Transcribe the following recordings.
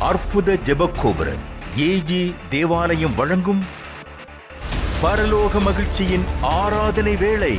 அற்புத ஜெபக்கோபுர ஏஜி தேவாலயம் வழங்கும் பரலோக மகிழ்ச்சியின் ஆராதனை வேளை.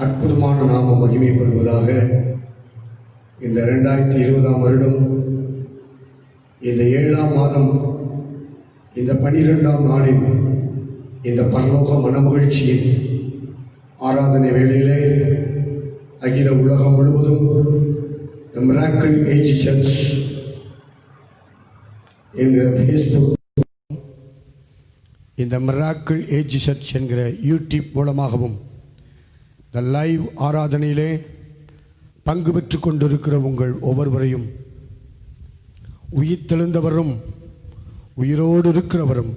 அற்புதமான நாமம் மகிமைப்படுவதாக. இந்த 2020 வருடம் இந்த 7ஆம் மாதம் இந்த 12ஆம் நாளில் இந்த பரலோக மனமகிழ்ச்சியின் ஆராதனை வேளையிலே அகில உலகம் முழுவதும் தி மிராக்கிள் ஏஜ் சர்ச் என்கிற ஃபேஸ்புக், இந்த மிராக்கிள் ஏஜ் சர்ச் என்கிற யூடியூப் மூலமாகவும் இந்த லைவ் ஆராதனையிலே பங்கு பெற்று கொண்டிருக்கிற உங்கள் ஒவ்வொருவரையும் உயிர்த்தெழுந்தவரும் உயிரோடு இருக்கிறவரும்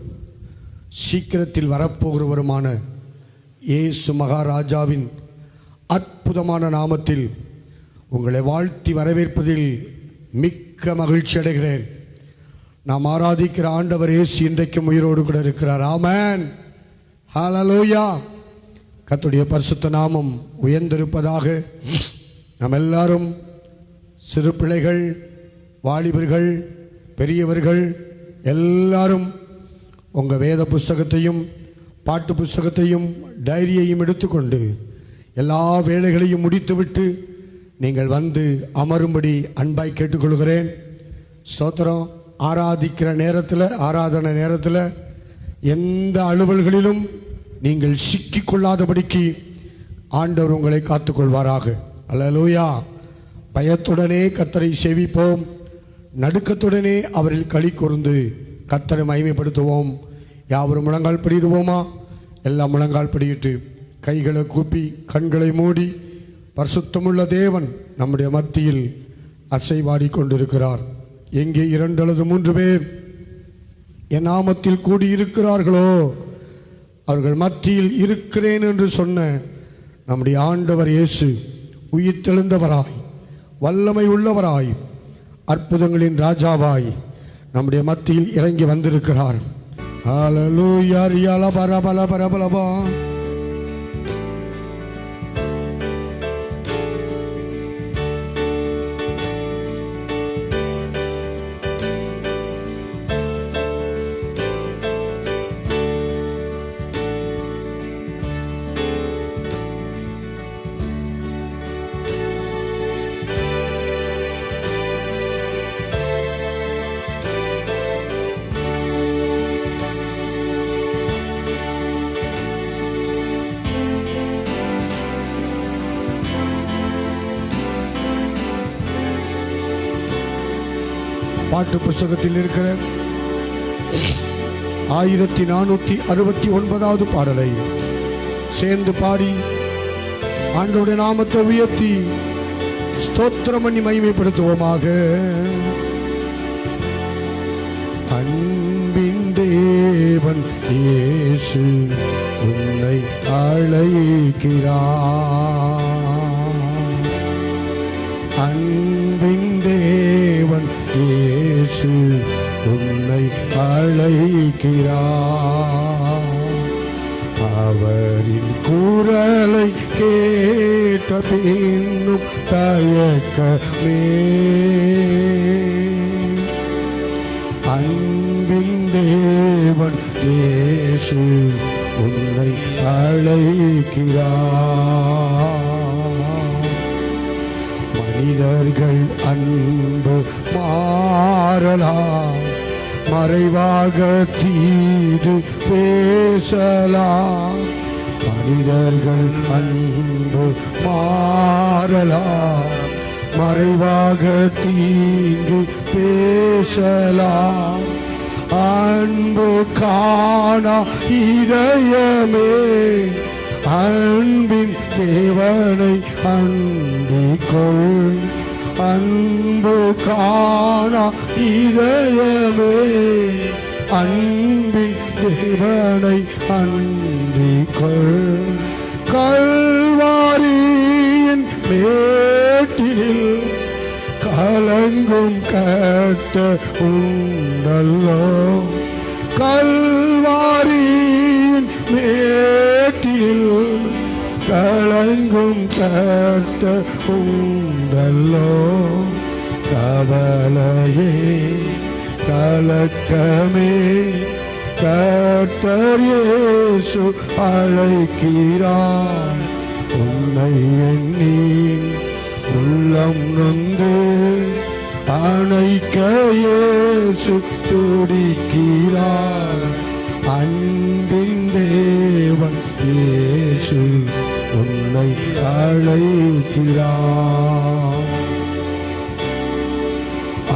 சீக்கிரத்தில் வரப்போகிறவருமான இயேசு மகாராஜாவின் அற்புதமான நாமத்தில் உங்களை வாழ்த்தி வரவேற்பதில் மிக்க மகிழ்ச்சி அடைகிறேன். நாம் ஆராதிக்கிற ஆண்டவர் இயேசு இன்றைக்கும் உயிரோடு கூட இருக்கிறார். ஆமென், ஹல்லேலூயா. கர்த்தருடைய பரிசுத்த நாமம் உயர்ந்திருப்பதாக. நாம் எல்லாரும் சிறு பிள்ளைகள், வாலிபர்கள், பெரியவர்கள் எல்லாரும் உங்கள் வேத புஸ்தகத்தையும் பாட்டு புஸ்தகத்தையும் டைரியையும் எடுத்துக்கொண்டு எல்லா வேலைகளையும் முடித்துவிட்டு நீங்கள் வந்து அமரும்படி அன்பாய் கேட்டுக்கொள்கிறேன். ஸ்தோத்திரம். ஆராதிக்கிற நேரத்தில், ஆராதனை நேரத்தில் எந்த அலுவல்களிலும் நீங்கள் சிக்கிக்கொள்ளாதபடிக்கு ஆண்டவர் உங்களை காத்துக்கொள்வாராக. அல்லேலூயா. பயத்துடனே கர்த்தரை சேவிப்போம், நடுக்கத்துடனே அவரில் களி கூர்ந்து கர்த்தரை மகிமைப்படுத்துவோம். யாவரும் முழங்கால் படியிடுவோமா? எல்லாம் முழங்கால் படியிட்டு கைகளை கூப்பி கண்களை மூடி பரிசுத்தமுள்ள தேவன் நம்முடைய மத்தியில் அசைவாடி கொண்டிருக்கிறார். எங்கே 2 அல்லது 3 பேர் என் நாமத்தில் கூடியிருக்கிறார்களோ அவர்கள் மத்தியில் இருக்கிறேன் என்று சொன்ன நம்முடைய ஆண்டவர் இயேசு உயிர்த்தெழுந்தவராய், வல்லமை உள்ளவராய், அற்புதங்களின் ராஜாவாய் நம்முடைய மத்தியில் இறங்கி வந்திருக்கிறார். ஹல்லேலூயா. ரியால பரபல பரபலபா. பாட்டு புஸ்தகத்தில் இருக்கிற 1469வது பாடலை சேர்ந்து பாடி ஆண்டவருடைய நாமத்தை உயர்த்தி ஸ்தோத்திரம் பண்ணி மகிமைப்படுத்துவோமாக. அன்பின் தேவன் இயேசு உன்னை அழைக்கிறார். அன்பின் தேவன் இயேசு உன்னை அழைக்கிறார். அவரின் குரலை கேட்ட பின்னும் தயக்கமே. அன்பின் தேவன் இயேசு உன்னை அழைக்கிறார். மனிதர்கள் அன்பு மாறலாம், மறைவாக தீது பேசலாம். மனிதர்கள் அன்பு மாறலாம், மறைவாக தீங்கு பேசலாம். அன்பு காணா இதயமே அன்பின் தேவனை அண்டிக்கொள். அன்பு காணா இதயமே அன்பின் தேவனை அண்டிக்கொள். கல்வாரியின் மேட்டில் கலங்கும் கர்த்தர் உண்டல்லோ. கல்வாரியின் மேட்டில் கலங்கும் கர்த்தர் உண்டல்லோ. கவலையே கலக்கமே கர்த்தர் இயேசு அழைக்கிறார். உன்னை எண்ணி உள்ளம் நொந்து அணைக்க இயேசு துடிக்கிறார். அன்பின் தேவன் இயேசு உன்னை அழைக்கிறார்.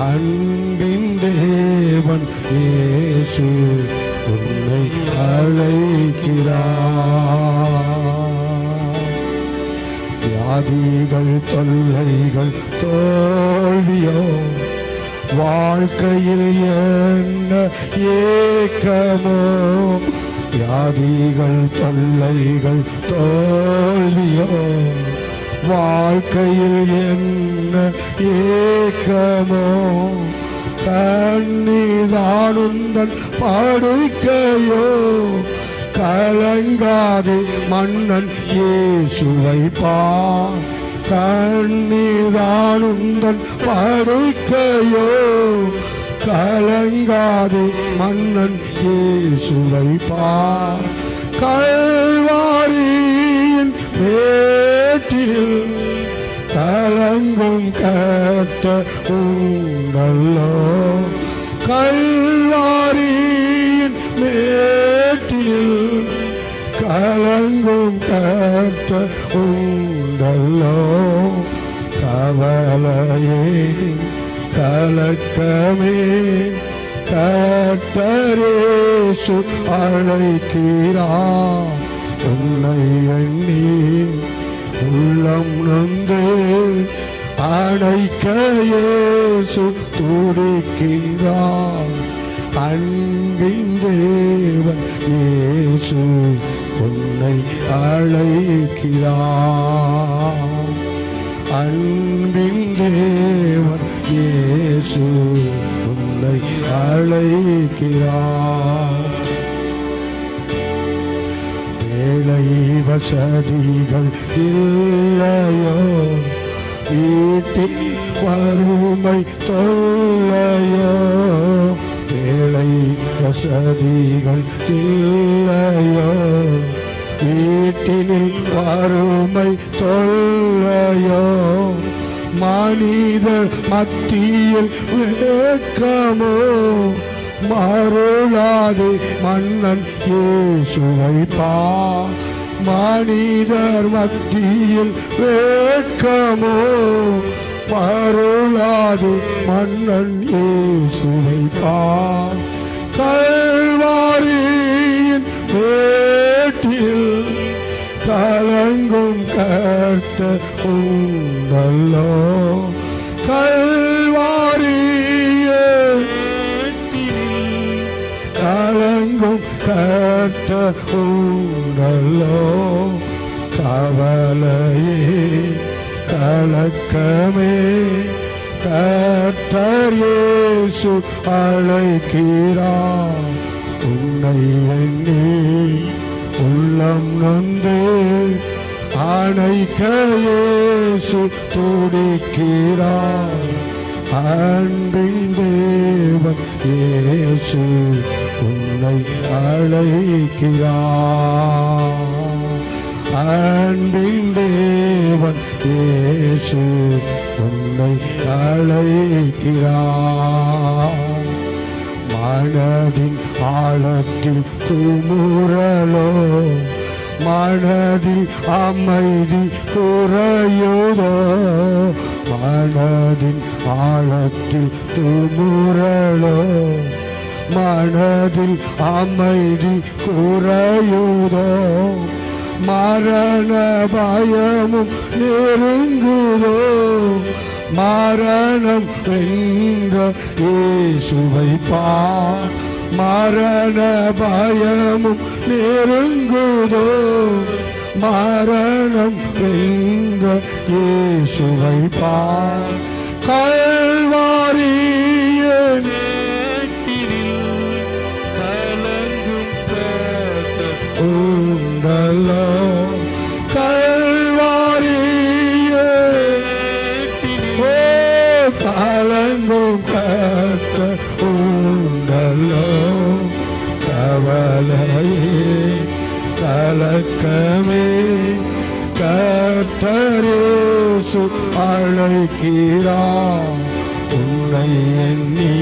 அன்பின் தேவன் இயேசு உன்னை அழைக்கிறார். வியாதிகள் தொல்லைகள் தோல்வியோ வாழ்க்கையில் என்ன ஏக்கமோ. வியாதிகள் தொல்லைகள் தோல்வியோ வாழ்க்கையில் என்ன ஏக்கமோ. கண்ணீதானுந்தன் படுக்கையோ கலங்காதே மன்னன் இயேசுவை பார். கண்ணீதானுந்தன் படுக்கையோ கலங்காதே மன்னன் இயேசுவை பார். கல்வாரியின் மேட்டில் கலங்கும் கர்த்தர் உண்டல்லோ. கல்வாரியின் மேட்டில் கலங்கும் கர்த்தர் உண்டல்லோ. கவலையே கலக்கமே கர்த்தர் இயேசு அழைக்கிறார். உன்னை எண்ணி உள்ளம் நொந்து அணைக்க இயேசு துடிக்கின்றார். அன்பின் தேவன் இயேசு உன்னை அழைக்கிறார். அன்பின் தேவன் இயேசு உன்னை அழைக்கிறார். வேலை வசதிகள் இல்லையோ, வீட்டில் வறுமை தொல்லையோ. வேலை வசதிகள் இல்லையோ, வீட்டில் வறுமை தொல்லையோ. மனிதர் மத்தியில் வேக்கமோ மருளாது மன்னன் இயேசுவை பார். மனிதர் மத்தியில் வேக்கமோ பருளாது மன்னன் இயேசுவை பார். கல்வாரியின் மேட்டில் கலங்கும் கர்த்தர் உண்டல்லோ. கல்வாரியின் கலங்கும் கர்த்தர் உண்டல்லோ. கவலையே கலக்கமே கர்த்தர் இயேசு அழைக்கிறார். உன்னை எண்ணி உள்ளம் நொந்து அணைக்க இயேசு துடிக்கிறார். அன்பின் தேவன் இயேசு உன்னை அழைக்கிறார். அன்பின் தேவன் இயேசு உன்னை அழைக்கிறார். மனதின் ஆழத்தில் துமுறலோ, மனதில் அமைதி குறையுதோ. மனதின் ஆழத்தில் துமுறலோ, மனதில் அமைதி குறையுதோ. மரண பயமும் நெருங்குதோ. மரணம் வென்ற இயேசுவை பார். மரண பயமும் நெருங்குதோ. மரணம் வென்ற இயேசுவை பார். கல்வாரியின் உண்டல்லோ. கல்வாரியே கலங்கும் கர்த்தர் உண்டல்லோ. கவலையே கலக்கமே கர்த்தர் இயேசு அழைக்கிறார். உன்னை எண்ணி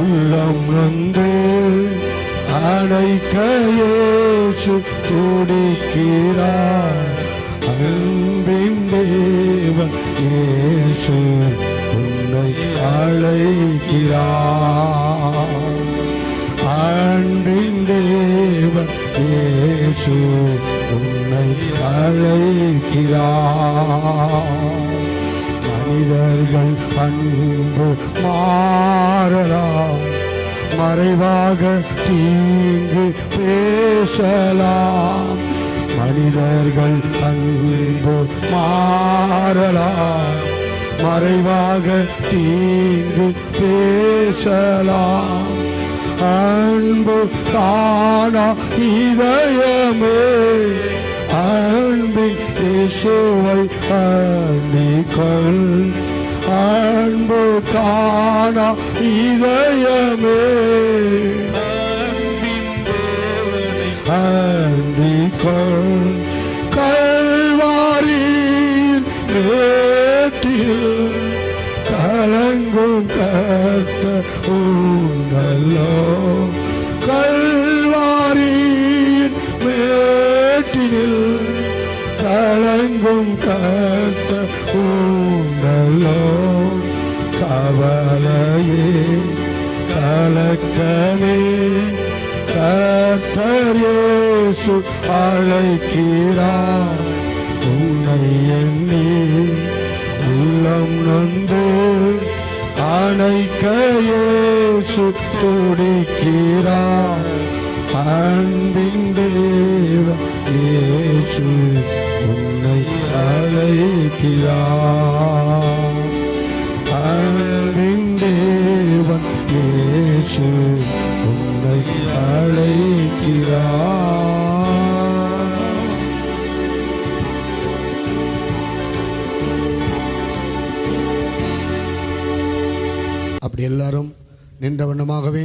உள்ளம் நொந்து அணைக்க இயேசு துடிக்கிறார். அன்பின் தேவன் இயேசு உன்னை அழைக்கிறார். அன்பின் தேவன் இயேசு உன்னை அழைக்கிறார். மனிதர்கள் அன்பு மாறலாம், மறைவாக தீங்கு பேசலாம். மனிதர்கள் அன்பு மாறலாம், மறைவாக தீங்கு பேசலாம். அன்பு காணா இதயமே அன்பின் இயேசுவை அண்டிக்கொள். அன்பு காணா இதயமே அண்டிக்கொள். கல்வாரியின் மேட்டில் கலங்கும் கர்த்தர் உண்டல்லோ. கல்வாரியின் மேட்டில் கலங்கும் கர்த்தர் உண்டல்லோ. கவலையே கலக்கமே கர்த்தர் இயேசு அழைக்கிறார். உன்னை எண்ணி உள்ளம் நொந்து அணைக்க இயேசு துடிக்கிறார். அன்பின் தேவன் இயேசு உன்னை அழைக்கிறார். அன்பின் தேவன் இயேசு உன்னை அழைக்கிறார். அப்படி எல்லாரும் நின்ற வண்ணமாகவே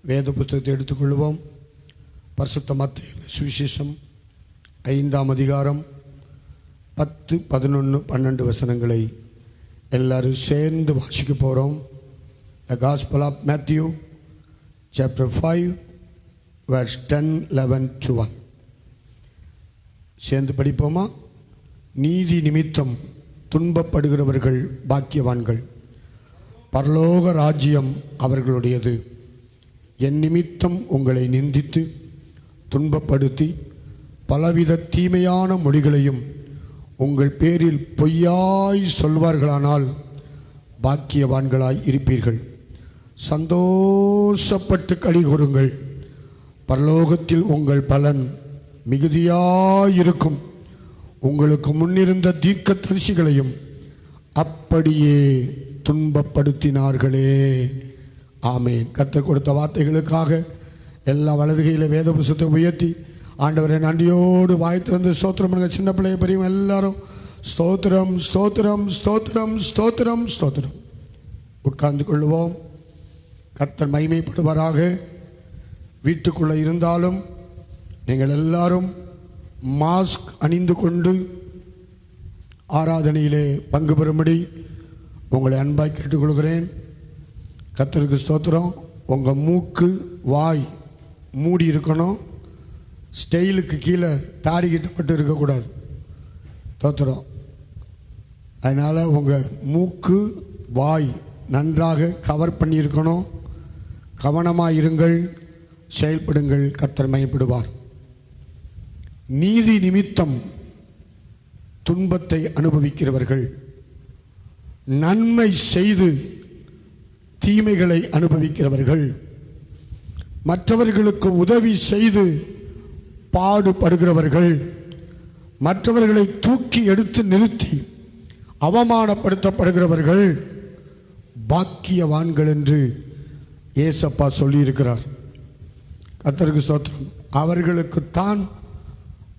வேத புத்தகத்தை எடுத்துக்கொள்வோம். பரிசுத்த மத்தேயு சுவிசேஷம் 5ஆம் அதிகாரம் 10, 11, 12 வசனங்களை எல்லாரும் சேர்ந்து வாசிக்க போகிறோம். The Gospel of Matthew chapter 5 verse 10, 11, 12 சேர்ந்து படிப்போமா? நீதி நிமித்தம் துன்பப்படுகிறவர்கள் பாக்கியவான்கள், பரலோக ராஜ்யம் அவர்களுடையது. என் நிமித்தம் உங்களை நிந்தித்து துன்பப்படுத்தி பலவித தீமையான மொழிகளையும் உங்கள் பேரில் பொய்யாய் சொல்வார்களானால் பாக்கியவான்களாய் இருப்பீர்கள். சந்தோஷப்பட்டு களிகூருங்கள், பரலோகத்தில் உங்கள் பலன் மிகுதியாயிருக்கும். உங்களுக்கு முன்னிருந்த தீர்க்கதரிசிகளையும் அப்படியே துன்பப்படுத்தினார்களே. ஆமேன். கர்த்தர் கொடுத்த வார்த்தைகளுக்காக எல்லா வலதுகையில் வேத புத்தகத்தை உயர்த்தி ஆண்டவரை நன்றியோடு வாய் திறந்து ஸ்தோத்திரம் பண்ணுங்க. சின்ன பிள்ளைய பெரியவங்க எல்லாரும் ஸ்தோத்திரம் ஸ்தோத்திரம் ஸ்தோத்திரம் ஸ்தோத்திரம் ஸ்தோத்திரம். உட்கார்ந்து கொள்வோம். கர்த்தர் மகிமைப்படுவாராக. வீட்டுக்குள்ளே இருந்தாலும் நீங்கள் எல்லாரும் மாஸ்க் அணிந்து கொண்டு ஆராதனையிலே பங்கு பெறும்படி உங்களை அன்பாய் கேட்டுக்கொள்கிறேன். கர்த்தருக்கு ஸ்தோத்திரம். உங்கள் மூக்கு வாய் மூடி இருக்கணும். ஸ்டைலுக்கு கீழே தாடிக்கிட்ட மட்டும் இருக்கக்கூடாது. ஸ்தோத்திரம். அதனால் உங்கள் மூக்கு வாய் நன்றாக கவர் பண்ணியிருக்கணும். கவனமாக இருங்கள், செயல்படுங்கள். கர்த்தர் மகிமைப்படுவார். நீதி நிமித்தம் துன்பத்தை அனுபவிக்கிறவர்கள் நன்மை செய்து தீமைகளை அனுபவிக்கிறவர்கள் மற்றவர்களுக்கு உதவி செய்து பாடுபடுகிறவர்கள் மற்றவர்களை தூக்கி எடுத்து நிறுத்தி அவமானப்படுத்தப்படுகிறவர்கள் பாக்கியவான்கள் என்று ஏசப்பா சொல்லியிருக்கிறார். கர்த்தருக்கு ஸ்தோத்திரம். அவர்களுக்குத்தான்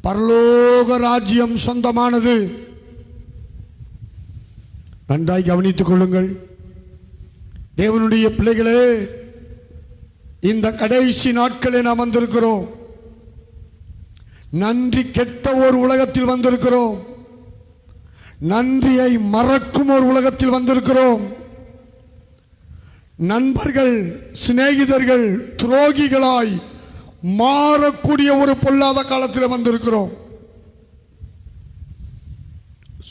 பரலோக ராஜ்யம் சொந்தமானது. நன்றாய் கவனித்துக் கொள்ளுங்கள் தேவனுடைய பிள்ளைகளே. இந்த கடைசி நாட்களில் நாம் வந்திருக்கிறோம். நன்றி கெட்ட ஒரு உலகத்தில் வந்திருக்கிறோம். நன்றியை மறக்கும் ஒரு உலகத்தில் வந்திருக்கிறோம். நண்பர்கள் சிநேகிதர்கள் துரோகிகளாய் மாறக்கூடிய ஒரு பொல்லாத காலத்தில் வந்திருக்கிறோம்.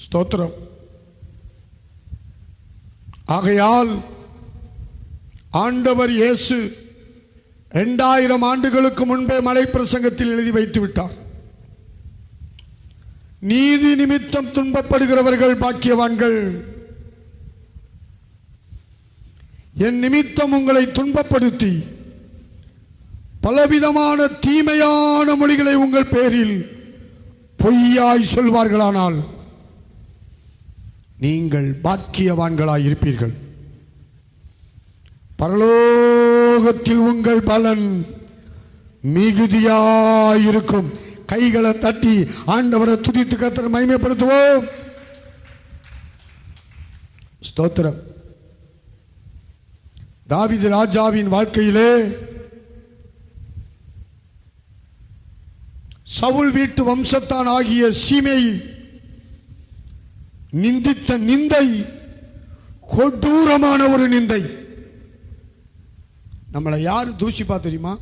ஸ்தோத்திரம். ஆகையால் ஆண்டவர் இயேசு 2000 ஆண்டுகளுக்கு முன்பே மலை பிரசங்கத்தில் எழுதி வைத்து விட்டார். நீதி நிமித்தம் துன்பப்படுகிறவர்கள் பாக்கியவான்கள். என் நிமித்தம் உங்களை துன்பப்படுத்தி பலவிதமான தீமையான மொழிகளை உங்கள் பேரில் பொய்யாய் சொல்வார்களானால் நீங்கள் பாக்கியவான்களாய் இருப்பீர்கள். பரலோகத்தில் உங்கள் பலன் மிகுதியாயிருக்கும். கைகளை தட்டி ஆண்டவரை துதித்து கர்த்தரை மகிமைப்படுத்துவோம். ஸ்தோத்திரம். தாவீது ராஜாவின் வாழ்க்கையிலே சவுல் வீட்டு வம்சத்தான் ஆகிய சீமேயி நிந்தித்த நிந்தை கொடூரமான ஒரு நிந்தை. நம்மளை யார் தூஷிப்பா தெரியுமா?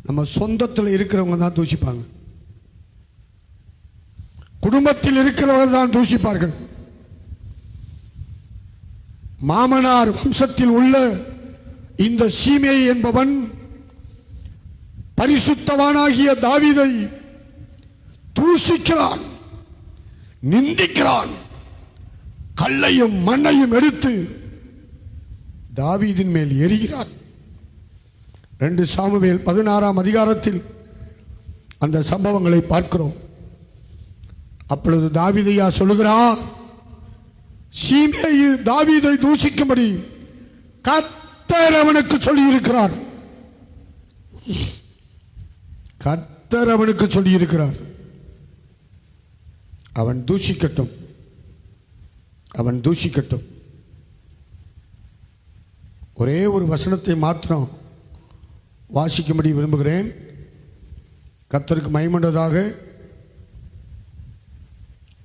நம்ம சொந்தத்தில் இருக்கிறவங்க தான் தூஷிப்பாங்க. குடும்பத்தில் இருக்கிறவர்கள் தான் தூஷிப்பார்கள். மாமனார் வம்சத்தில் உள்ள இந்த சீமேயி என்பவன் பரிசுத்தவானாகிய தாவீதை தூஷிக்கிறான், நிந்திக்கிறான். கல்லையும் மண்ணையும் எடுத்து தாவீதின் மேல் எரிகிறான். 2 சாமுவேல் 16ஆம் அதிகாரத்தில் அந்த சம்பவங்களை பார்க்கிறோம். அப்பொழுது தாவீதையா சொல்லுகிறார், சீமேயி தாவீதை தூஷிக்கும்படி கர்த்தர் அவனுக்கு சொல்லியிருக்கிறார். கர்த்தர் அவனுக்கு சொல்லியிருக்கிறார். அவன் தூஷிக்கட்டும், அவன் தூஷிக்கட்டும். ஒரே ஒரு வசனத்தை மாத்திரம் வாசிக்கும்படி விரும்புகிறேன். கர்த்தருக்கு மகிமையுண்டதாக.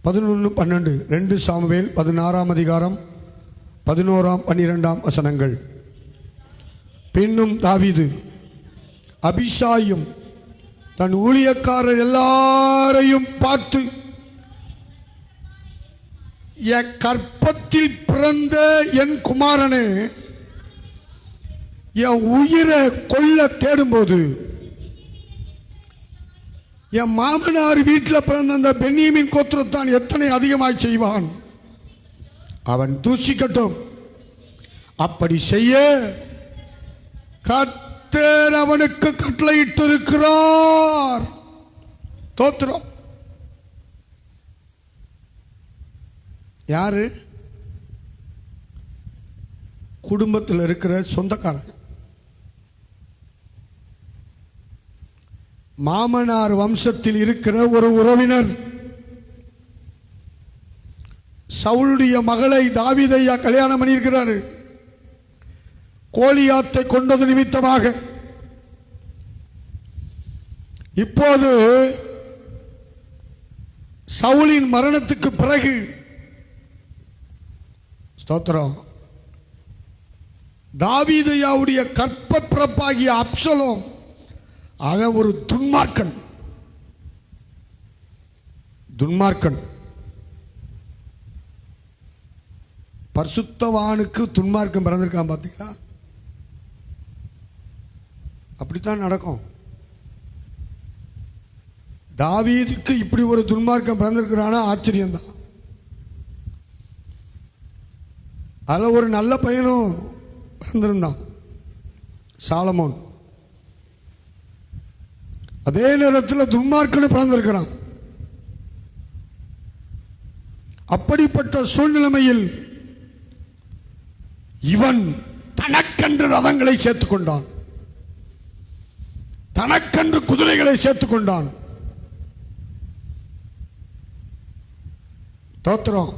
11-12 2 சாமுவேல் 16ஆம் அதிகாரம் 11, 12 வசனங்கள். பின்னும் தாவீது அபிஷாயும் தன் ஊழியக்காரர் எல்லாரையும் பார்த்து, என் கற்பத்தில் பிறந்த என் குமாரனே என் உயிரை கொல்ல தேடும்போது என் மாமனார் வீட்டில் பிறந்த அந்த பென்னியமின் கோத்திரத்தான் எத்தனை அதிகமாய் செய்வான். அவன் தூஷிக்கட்டும். அப்படி செய்ய கர்த்தர் அவனுக்கு கட்டளையிட்டிருக்கிறார். தோத்திரம். யாரு? குடும்பத்தில் இருக்கிற சொந்தக்காரன். மாமனார் வம்சத்தில் இருக்கிற ஒரு உறவினர் சவுலுடைய மகளை தாவீதையா கல்யாணம் பண்ணியிருக்கிறாரு. கோலியாத்தை கொண்டது நிமித்தமாக. இப்போது சவுலின் மரணத்துக்கு பிறகு ஸ்தோத்திரம், தாவீதையாவுடைய கற்ப பிறப்பாகிய அப்சலோம் அவன் ஒரு துன்மார்க்கன். பரிசுத்தவானுக்கு துன்மார்க்கம் பிறந்திருக்கான். பார்த்தீங்களா? அப்படித்தான் நடக்கும். தாவீதுக்கு இப்படி ஒரு துன்மார்க்கம் பிறந்திருக்கிறானா ஆச்சரியம்தான். அதில் ஒரு நல்ல பையனும் பிறந்திருந்தான், சாலமோன். அதே நேரத்தில் துன்மார்க்கனும் பிறந்திருக்கிறான். அப்படிப்பட்ட சூழ்நிலைமையில் இவன் தனக்கென்று ரதங்களை சேர்த்துக் கொண்டான், தனக்கென்று குதிரைகளை சேர்த்துக் கொண்டான். தோத்திரம்.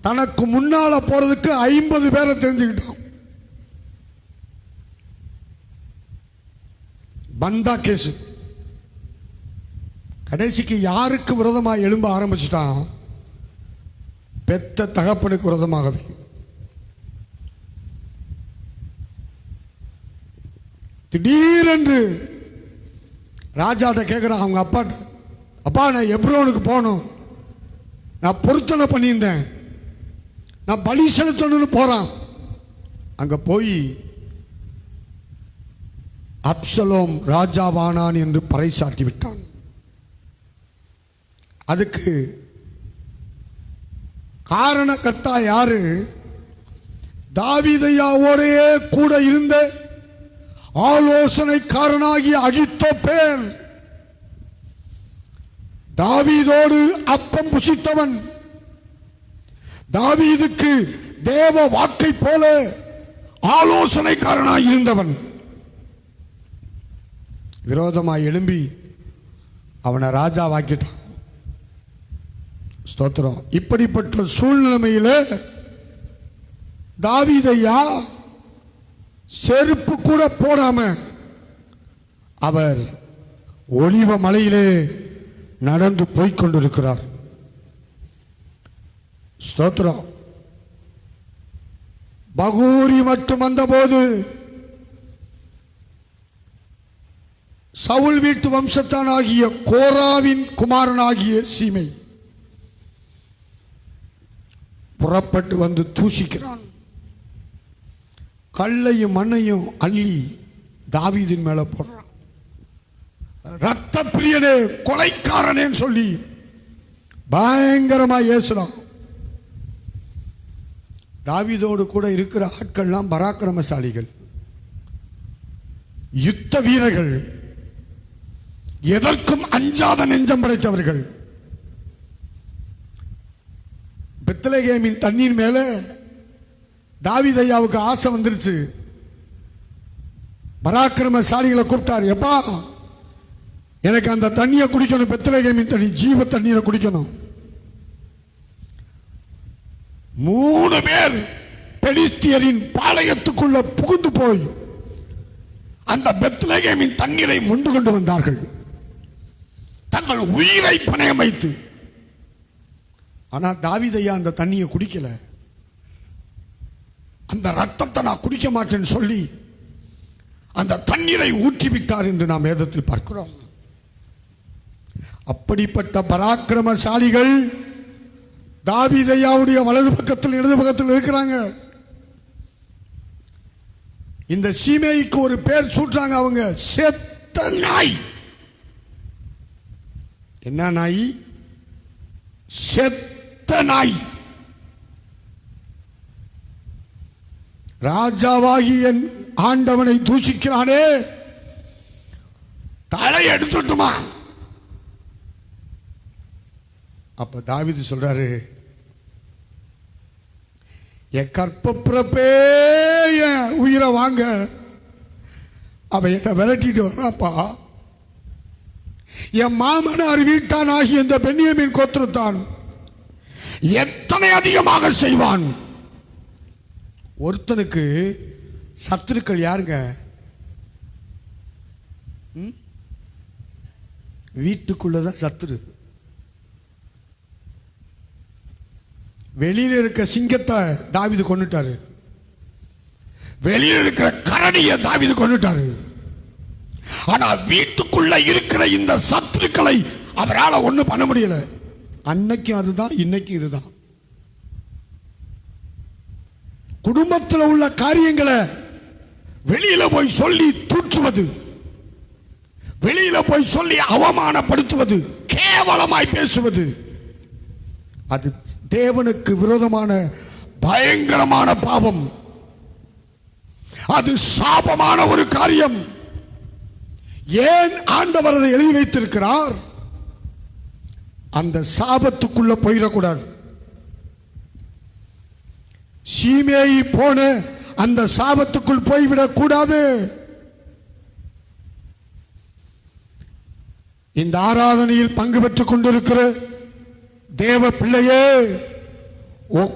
தனக்கு முன்னால போறதுக்கு 50 பேரை தெரிஞ்சுக்கிட்டான். பந்தா கேசு. கடைசிக்கு யாருக்கு விரோதமாக எழும்ப ஆரம்பிச்சிட்டான்? பெத்த தகப்பனுக்கு விரோதமாகவே. திடீரென்று ராஜாட்ட கேட்குறான் அவங்க அப்பாட்ட, அப்பா நான் எப்ரோனுக்கு போகணும், நான் பொருத்தனை பண்ணியிருந்தேன், நான் பலி செலுத்தணும்னு போறான். அங்க போய் அப்சலோம் ராஜாவானான் என்று பறைசாட்டி விட்டான். அதுக்கு காரணக்கர்த்தா யாரு? தாவீதையாவோடையே கூட இருந்த ஆலோசனைக்காரனாகிய அகித்தோப்பேல். தாவீதோடு அப்பம் புசித்தவன், தாவீதுக்கு தேவ வாக்கை போல ஆலோசனைக்காரனாய் இருந்தவன் விரோதமாய் எழும்பி அவனை ராஜா வாக்கிட்டான். ஸ்தோத்திரம். இப்படிப்பட்ட சூழ்நிலைமையில தாவீதையா செருப்பு கூட போடாம அவர் ஒலிவ மலையிலே நடந்து போய்கொண்டிருக்கிறார். ஸ்தோத்திரம். பகூரி மட்டும் வந்தபோது சவுல் வீட்டு வம்சத்தானாகிய கோராவின் குமாரனாகிய சீமை புறப்பட்டு வந்து தூசிக்கிறான். கல்லையும் மண்ணையும் அள்ளி தாவீதின் மேல போடுறான். ரத்த பிரியனே, கொலைக்காரனேன்னு சொல்லி பயங்கரமா ஏசுறான். தாவீதோடு கூட இருக்கிற ஆட்கள்லாம் பராக்கிரமசாலிகள், யுத்த வீரர்கள், எதற்கும் அஞ்சாத நெஞ்சம் படைத்தவர்கள். பெத்லகேமின் தண்ணீர் மேல தாவீதையாவுக்கு ஆசை வந்துருச்சு. பராக்கிரமசாலிகளை கூப்பிட்டார். எப்பா, எனக்கு அந்த தண்ணியை குடிக்கணும், பெத்லகேமின் தண்ணி, ஜீவ தண்ணீரை குடிக்கணும். 3 பேர் பெலிஸ்தியரின் பாளையத்துக்குள்ள புகுந்து போய் அந்த பெத்லகேமின் தண்ணீரை மொண்டு கொண்டு வந்தார்கள், தங்கள் உயிரை பணயம் வைத்து. ஆனா தாவீதையா அந்த தண்ணியை குடிக்கல. அந்த ரத்தத்தை நான் குடிக்க மாட்டேன்னு சொல்லி அந்த தண்ணீரை ஊற்றிவிட்டார் என்று நாம் வேதத்தில் பார்க்கிறோம். அப்படிப்பட்ட பராக்கிரமசாலிகள் தாவீதையாவுடைய வலது பக்கத்தில் இடது பக்கத்தில் இருக்கிறாங்க. இந்த சீமேய்க்கு ஒரு பேர் சூட்டுறாங்க அவங்க, செத்த நாய். என்ன நாய்? செத்த நாய். ராஜாவாகி என் ஆண்டவனை தூஷிக்கிறானே, தலை எடுத்துட்டுமா? அப்ப தாவீது சொல்றாரு, என் கற்ப பிறப்பே என் உயிரை வாங்க, அவ என்ன விரட்டிட்டு வர்றாப்பா. என் மாமனார் வீட்டான் ஆகிய இந்த பென்யமீன் கோத்திரத்தான் எத்தனை அதிகமாக செய்வான். ஒருத்தனுக்கு சத்துருக்கள் யாருங்க? வீட்டுக்குள்ளதான் சத்துரு. வெளியில இருக்க சிங்கத்தை தாவீது கொன்னுட்டாரு, வெளியில இருக்கிற கரடியை தாவீது கொன்னுட்டாரு. ஆனா வீட்டுக்குள்ள இருக்கிற இந்த சத்துருக்களை அவரால் ஒண்ணும் பண்ண முடியல. அன்னைக்கும் அதுதான், இன்னைக்கும் இதுதான். குடும்பத்தில் உள்ள காரியங்களை வெளியில போய் சொல்லி தூற்றுவது, வெளியில போய் சொல்லி அவமானப்படுத்துவது, கேவலமாய் பேசுவது, அது தேவனுக்கு விரோதமான பயங்கரமான பாவம். அது சாபமான ஒரு காரியம். ஏன் ஆண்டவர் அதை எழுதி வைத்திருக்கிறார்? அந்த சாபத்துக்குள்ள போயிடக்கூடாது. சீமேயி போன அந்த சாபத்துக்குள் போய்விடக் கூடாது. இந்த ஆராதனையில் பங்கு பெற்றுக் கொண்டிருக்கிற தேவ பிள்ளையே,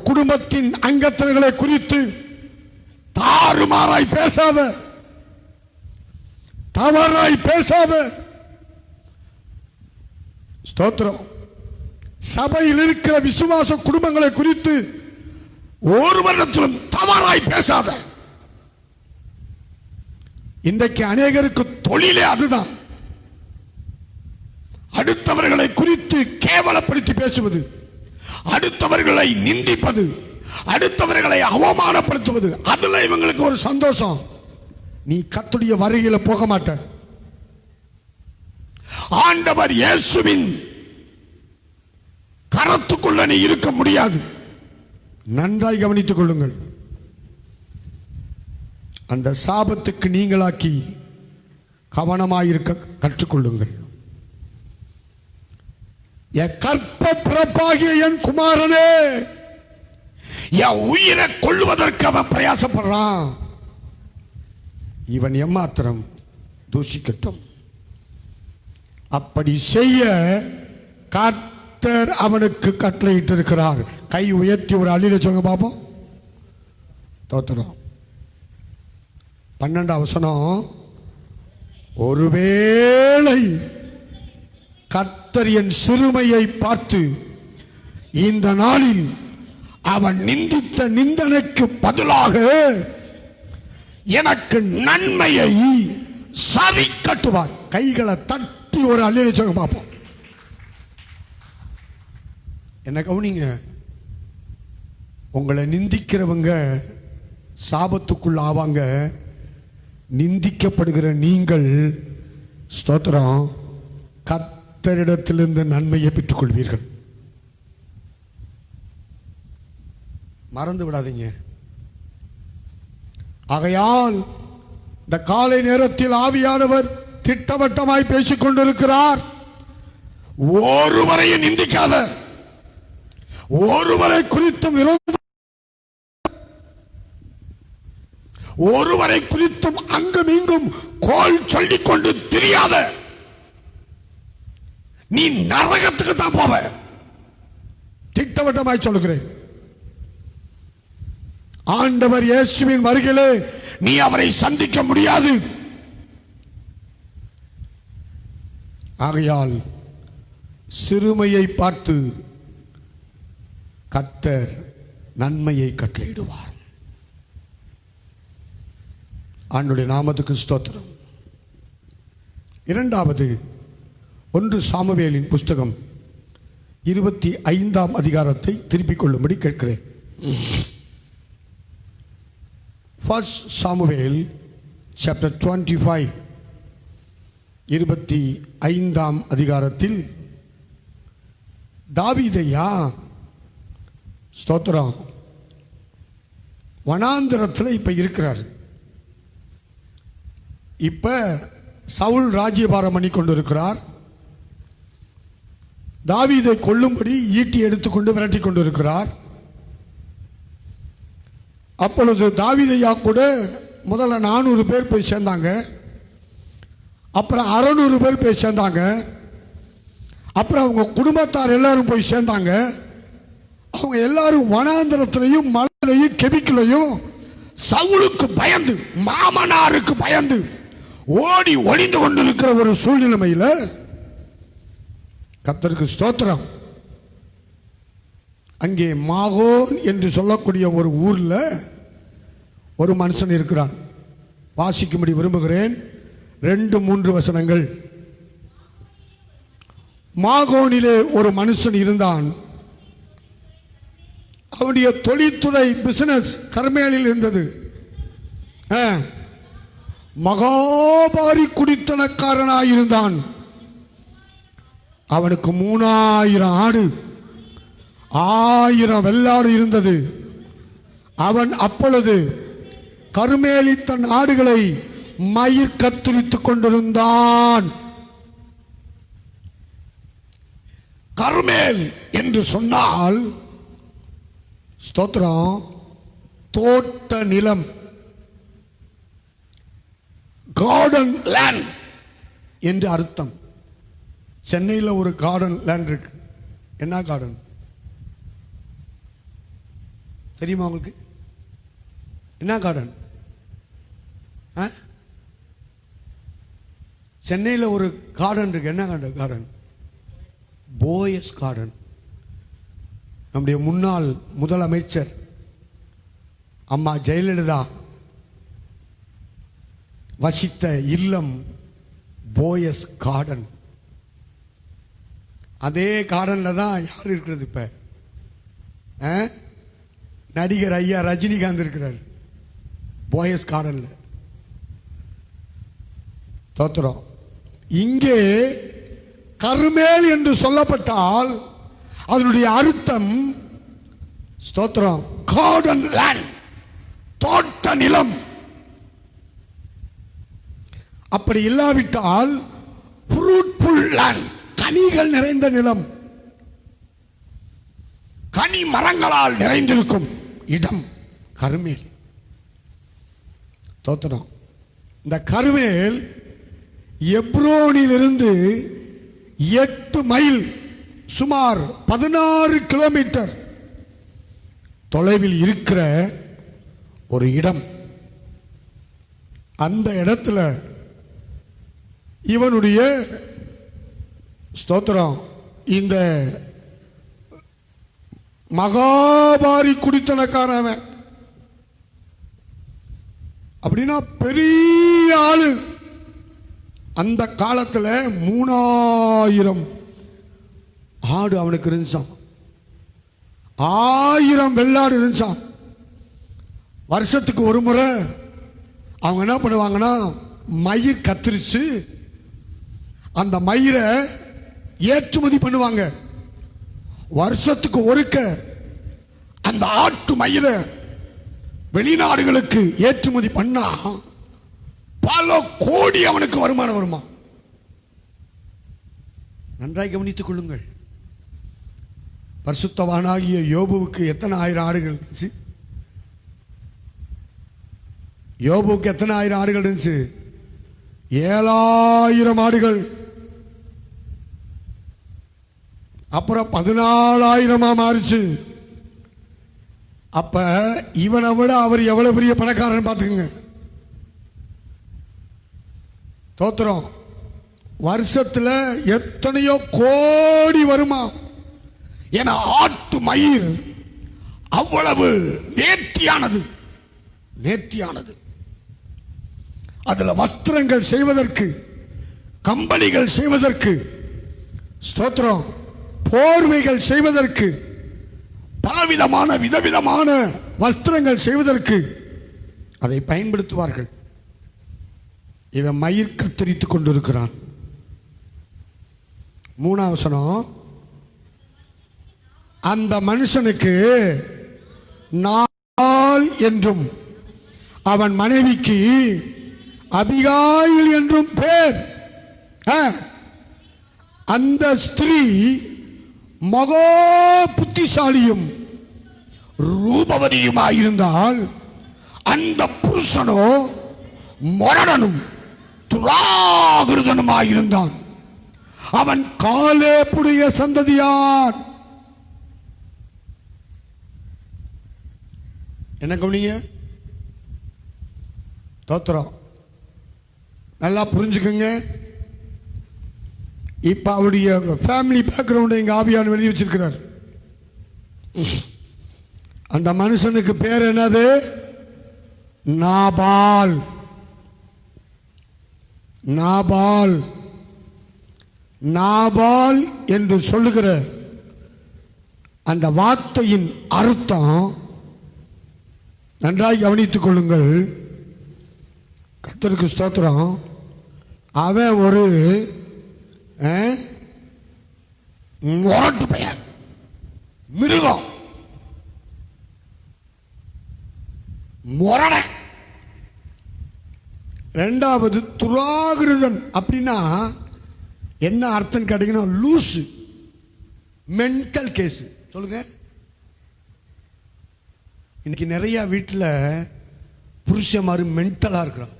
குடும்பத்தின் அங்கத்தினர்களை குறித்து தாறுமாறாய் பேசாத, தவறாய் பேசாத. ஸ்தோத்திரம். சபையில் இருக்கிற விசுவாச குடும்பங்களை குறித்து ஒரு வருடத்திலும் தவறாய் பேசாத. இன்றைக்கு அநேகருக்கு தொழிலே அதுதான். அடுத்தவர்களை குறித்து கேவலப்படுத்தி பேசுவது, அடுத்தவர்களை நிந்திப்பது, அடுத்தவர்களை அவமானப்படுத்துவது, அதுல இவங்களுக்கு ஒரு சந்தோஷம். நீ கர்த்தருடைய வருகையில போக மாட்ட. ஆண்டவர் இயேசுவின் கரத்துக்குள்ள நீ இருக்க முடியாது. நன்றாய் கவனித்துக் கொள்ளுங்கள். அந்த சாபத்துக்கு நீங்களாக்கி கவனமாயிருக்க கற்றுக்கொள்ளுங்கள். என் கற்ப பிறப்பாகிய என் குமாரனே, என் உயிரை கொள்வதற்கு அவன் பிரயாசப்படுறான். இவன் எம்மாத்திரம் தூஷிக்கட்டும். அப்படி செய்ய கர்த்தர் அவனுக்கு கட்டளையிட்டிருக்கிறார். கை உயர்த்தி ஒரு அழில சொல்லுங்க பாப்போம். தோத்திரம். 12ஆம் வசனம். ஒருவேளை கர்த்தர் என் சிறுமையை பார்த்து இந்த நாளில் அவன் நிந்தித்த நிந்தனைக்கு பதிலாக எனக்கு நன்மையை சரி கட்டுவார். கைகளை தட்டி ஒரு அழில சொல்லுங்க பாப்போம். என்ன கவனிங்க. உங்களை நிந்திக்கிறவங்க சாபத்துக்குள்ள ஆவாங்க. நிந்திக்கப்படுகிற நீங்கள் ஸ்தோத்திரம் கர்த்தரிடத்திலிருந்து நன்மையை பெற்றுக் கொள்வீர்கள். மறந்து விடாதீங்க. ஆகையால் இந்த காலை நேரத்தில் ஆவியானவர் திட்டவட்டமாய் பேசிக் கொண்டிருக்கிறார். ஒருவரையும் நிந்திக்காத, ஒருவரை குறித்தும் ஒருவரை குறித்தும் அங்கும் இங்கும் கோல் சொல்லிக் கொண்டு தெரியாத. நீ நரகத்துக்கு தான் போவ. திட்டவட்டமாய் சொல்லுகிறேன். ஆண்டவர் இயேசுவின் வருகையிலே நீ அவரை சந்திக்க முடியாது. ஆகையால் சிறுமையை பார்த்து கர்த்தர் நன்மையை கட்டளையிடுவார். ஆண்டவருடைய நாமத்துக்கு ஸ்தோத்திரம். இரண்டாவது 1 சாமுவேலின் புஸ்தகம் 25ஆம் அதிகாரத்தை திருப்பிக் கொள்ளும்படி கேட்கிறேன். 1 சாமுவேல் chapter 25 25ஆம் அதிகாரத்தில் தாவீதையா ஸ்தோத்திரம் வனாந்திரத்தில் இப்ப இருக்கிறார். இப்ப சவுல் ராஜ்யபாரம் பண்ணி கொண்டிருக்கிறார். தாவீதை கொல்லும்படி ஈட்டி எடுத்துக்கொண்டு விரட்டி கொண்டிருக்கிறார். அப்பொழுது தாவீதையா கூட முதல்ல 400 பேர் போய் சேர்ந்தாங்க, அப்புறம் 600 பேர் போய் சேர்ந்தாங்க, அப்புறம் அவங்க குடும்பத்தார் எல்லாரும் போய் சேர்ந்தாங்க. அவங்க எல்லாரும் வனாந்திரத்திலையும் மலையிலையும் கெபிக்கலையும் சவுலுக்கு பயந்து, மாமனாருக்கு பயந்து ஓடி ஒளிந்து கொண்டிருக்கிற ஒரு சூழ்நிலைமையில் கர்த்தருக்கு ஸ்தோத்திரம், அங்கே மாகோன் என்று சொல்லக்கூடிய ஒரு ஊரில் ஒரு மனுஷன் இருக்கிறான். வாசிக்கும்படி விரும்புகிறேன். 2-3 வசனங்கள். மாகோனிலே ஒரு மனுஷன் இருந்தான். அவனுடைய தொழில்துறை பிசினஸ் கர்மேலில் இருந்தது. மகாபாரி குடித்தனக்காரனாயிருந்தான். அவனுக்கு 3000 ஆடு 1000 வெள்ளாடு இருந்தது. அவன் அப்பொழுது கர்மேலி தன் ஆடுகளை மயிர் கத்தரித்துக் கொண்டிருந்தான். கர்மேல் என்று சொன்னால் ஸ்தோத்திரம் தோட்ட நிலம், கார்டன் லேண்ட் என்று அர்த்தம். சென்னையில் ஒரு கார்டன் லேண்ட் இருக்கு. என்ன கார்டன் தெரியுமா உங்களுக்கு? என்ன கார்டன்? சென்னையில் ஒரு கார்டன் இருக்கு. என்ன கார்டன்? போயஸ் கார்டன். நம்முடைய முன்னாள் முதலமைச்சர் அம்மா ஜெயலலிதா வசித்த இல்லம் போயஸ் கார்டன். அதே கார்டனில் தான் யார் இருக்கிறது? இப்ப நடிகர் ஐயா ரஜினிகாந்த் இருக்கிறார் போயஸ் கார்டன்ல. தோத்திரம். இங்கே கர்மேல் என்று சொல்லப்பட்டால் அதனுடைய அர்த்தம் ஸ்தோத்திரம் கார்டன் லேண்ட், தோட்ட நிலம். அப்படி இல்லாவிட்டால் ஃப்ரூட்ஃபுல் லேண்ட், கனிகள் நிறைந்த நிலம், கனி மரங்களால் நிறைந்திருக்கும் இடம் கர்மேல். தோத்திரம். இந்த கர்மேல் எப்ரோனிலிருந்து 8 மைல், சுமார் 16 கிலோமீட்டர் தொலைவில் இருக்கிற ஒரு இடம். அந்த இடத்துல இவனுடைய ஸ்தோத்திரம் இந்த மகாபாரி குடித்தனக்காரன், அப்படின்னா பெரிய ஆளு. அந்த காலத்தில் 3000 ஆடு அவனுக்கு இருந்துச்சான், 1000 வெள்ளாடு இருந்துச்சான். வருஷத்துக்கு ஒரு முறை அவங்க என்ன பண்ணுவாங்கன்னா மயிர் கத்திரிச்சு அந்த மயிரை ஏற்றுமதி பண்ணுவாங்க. வருஷத்துக்கு ஒருக்க அந்த ஆட்டு மயிரை வெளிநாடுகளுக்கு ஏற்றுமதி பண்ணா பல கோடி அவனுக்கு வருமானம் வருமா. நன்றாய் கவனித்துக் கொள்ளுங்கள். பரிசுத்தவானாகிய யோபுவுக்கு எத்தனை 1000 ஆடுகள் இருந்துச்சு? யோபுவுக்கு எத்தனை 1000 ஆடுகள் இருந்துச்சு? 7000 ஆடுகள். அப்புறம் 14,000 மாறிச்சு. அப்ப இவனை விட அவர் எவ்வளவு பெரிய பணக்காரன் பார்த்துக்குங்க. தோத்திரம். வருஷத்துல எத்தனையோ கோடி வருமா. ஏன்னா ஆட்டு மயிர் அவ்வளவு நேர்த்தியானது, நேர்த்தியானது. அதுல வஸ்திரங்கள் செய்வதற்கு, கம்பளிகள் செய்வதற்கு ஸ்தோத்திரம் போர்வைகள் செய்வதற்கு, பலவிதமான விதவிதமான வஸ்திரங்கள் செய்வதற்கு அதை பயன்படுத்துவார்கள். இவன் மயிர் கத்தரித்துக் கொண்டிருக்கிறான். 3ஆம் வசனம், அந்த மனுஷனுக்கு நாள் என்றும் அவன் மனைவிக்கு அபிகாயில் என்றும் பேர். அந்த ஸ்திரீ மகா புத்திசாலியும் ரூபவதியுமாயிருந்தால் அந்த புருஷனோ மொரடனும் துராகிருதனுமாயிருந்தான். அவன் காலேபுடைய சந்ததியான். என்ன கவனிங்க, தோத்திரம் நல்லா புரிஞ்சுக்கங்க. இப்ப அவருடைய ஃபேமிலி பேக்ரவுண்ட் எங்க ஆவியான் எழுதி வச்சிருக்கிறார். அந்த மனுஷனுக்கு பேர் என்னது? நாபால். நாபால். நாபால் என்று சொல்லுகிற அந்த வார்த்தையின் அர்த்தம் நன்றாய் கவனித்துக் கொள்ளுங்கள். கர்த்தருக்கு ஸ்தோத்திரம். அவன் ஒரு முரட்டு பெயர், மிருகம், முரண. ரெண்டாவது துராகிருதன். அப்படின்னா என்ன அர்த்தம் கேட்டீங்கன்னா லூசு, மென்டல் கேஸ். சொல்லுங்க. இன்னைக்கு நிறைய வீட்டில் புருஷமாரு மென்டலா இருக்கிறான்.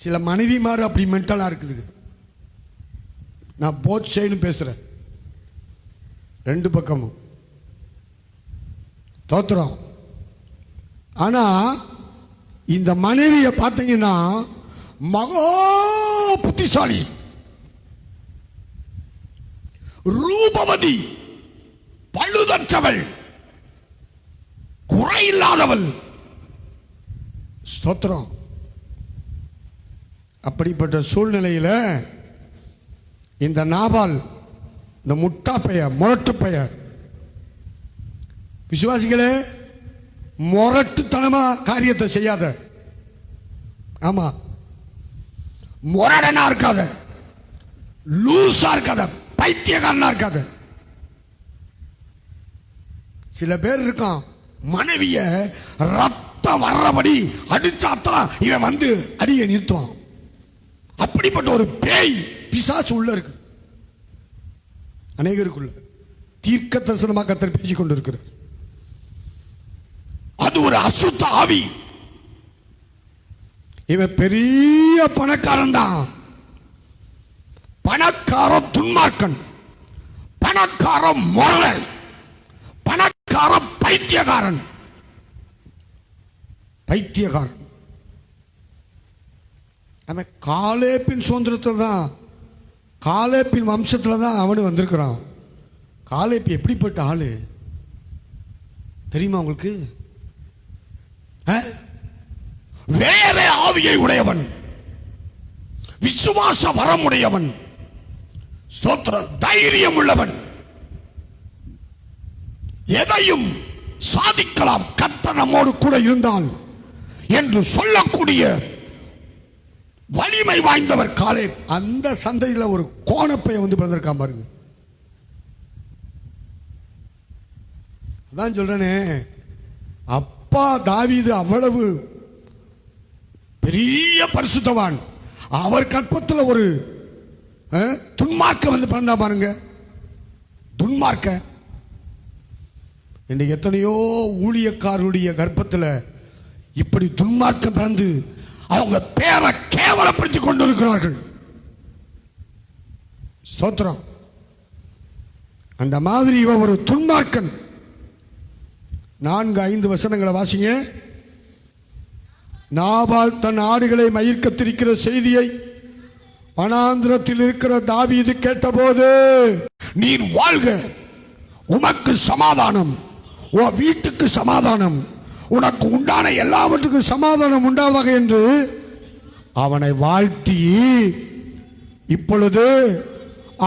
சில மனைவிமாரு அப்படி மென்டலா இருக்குது. நான் போத் சைடு பேசுறேன், ரெண்டு பக்கமும். தோத்திரம். ஆனா இந்த மனைவியை பார்த்தீங்கன்னா மகா புத்திசாலி, ரூபவதி, பழுதற்றவள், குறையில்லாதவள். ஸ்தோத்திரம். அப்படிப்பட்ட சூழ்நிலையில் இந்த நாபால், இந்த முட்டா பெயர், முரட்டு பெயர், விசுவாசிகளே முரட்டுத்தனமா காரியத்தை செய்யாத. ஆமா, முரடனா இருக்காத, லூசா இருக்காத, பைத்தியக்காரனா இருக்காத. சில பேர் இருக்கான், மனைவிய ரத்தம் வர்றபடி அடிச்சாத்தான் இவன் வந்து அடியை நிறுத்துவான். அப்படிப்பட்ட ஒரு பேய் பிசாசு உள்ள இருக்கு அநேகருக்குள்ள. தீர்க்க தரிசனமாக கர்த்தர் பேசிக் கொண்டிருக்கிறார். அது ஒரு அசுத்த ஆவி. இவன் பெரிய பணக்காரன் தான். பணக்கார துன்மார்க்கன், பணக்கார முரளன், பணக்கார பைத்தியக்காரன். பைத்தியக்காரன். அவன் காலேப்பின் சுதந்திரத்தில் தான், காலேப்பின் வம்சத்தில் தான் அவனு வந்திருக்கிறான். காலேப்பு எப்படிப்பட்ட ஆளு தெரியுமா உங்களுக்கு? வேற ஆவியை உடையவன், விசுவாச வரம் உடையவன், ஸ்தோத்திர தைரியம் உள்ளவன், எதையும் சாதிக்கலாம் கர்த்தர் நம்மோடு கூட இருந்தால் என்று சொல்லக்கூடிய வலிமை வாய்ந்தவர் காலேப். அந்த சந்தையில் ஒரு கோணப்பைய வந்து பிறந்திருக்கான் பாருங்க. அதான் சொல்றேனே, அப்பா தாவீது அவ்வளவு பெரிய பரிசுத்தவான். அவர் கற்பத்தில் ஒரு துன்மார்க்க வந்து பிறந்தா பாருங்க. துன்மார்க்க. இன்றைக்கு எத்தனையோ ஊழியக்காரருடைய கர்ப்பத்தில் இப்படி துன்மார்க்கம் பிறந்து அவங்க பேரை கேவலப்படுத்தி கொண்டிருக்கிறார்கள். ஸ்தோத்திரம். அந்த மாதிரி இவன் ஒரு துன்மார்க்கன். 4-5 வசனங்களை வாசிங்க. நாபால் தன் ஆடுகளை மயிர் கத்திரிக்கிற செய்தியை வனாந்திரத்தில் இருக்கிற தாவீது கேட்டபோது, நீர் வாழ்க, உமக்கு சமாதானம், உன் வீட்டுக்கு சமாதானம், உனக்கு உண்டான எல்லாவற்றுக்கும் சமாதானம் உண்டாவதாக என்று அவனை வாழ்த்தி, இப்பொழுது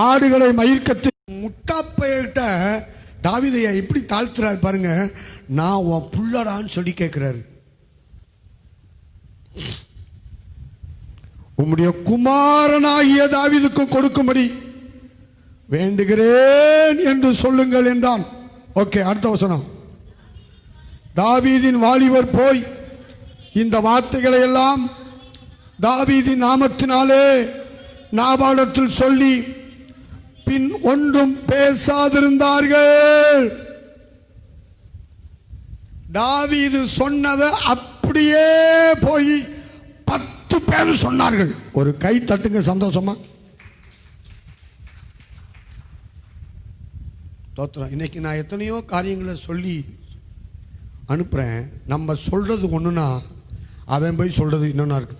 ஆடுகளை மயிர்க்கத்து. முட்டாப்பையிட்ட தாவீதையா எப்படி தாழ்த்துறாரு பாருங்க. நான் உன் புள்ளடான்னு சொல்லி கேட்கிறாரு. உம்முடைய குமாரனாகிய தாவீதுக்கு கொடுக்கும்படி வேண்டுகிறேன் என்று சொல்லுங்கள் என்றான். ஓகே, அடுத்த வசனம். தாவீதின் வாலிபர் போய் இந்த வார்த்தைகளை எல்லாம் தாவீதின் நாமத்தினாலே நாபாலத்தில் சொல்லி பின் ஒன்றும் பேசாதிருந்தார்கள். தாவீது சொன்னதை அப்படியே போய் 10 பேர் சொன்னார்கள். ஒரு கை தட்டுங்க சந்தோஷமா. தோத்திரம். இன்னைக்கு நான் எத்தனையோ காரியங்களை சொல்லி அனுப்புறேன். நம்ம சொல்றது ஒண்ணுனா அவன் போய் சொல்றது இன்னொன்னா இருக்கு.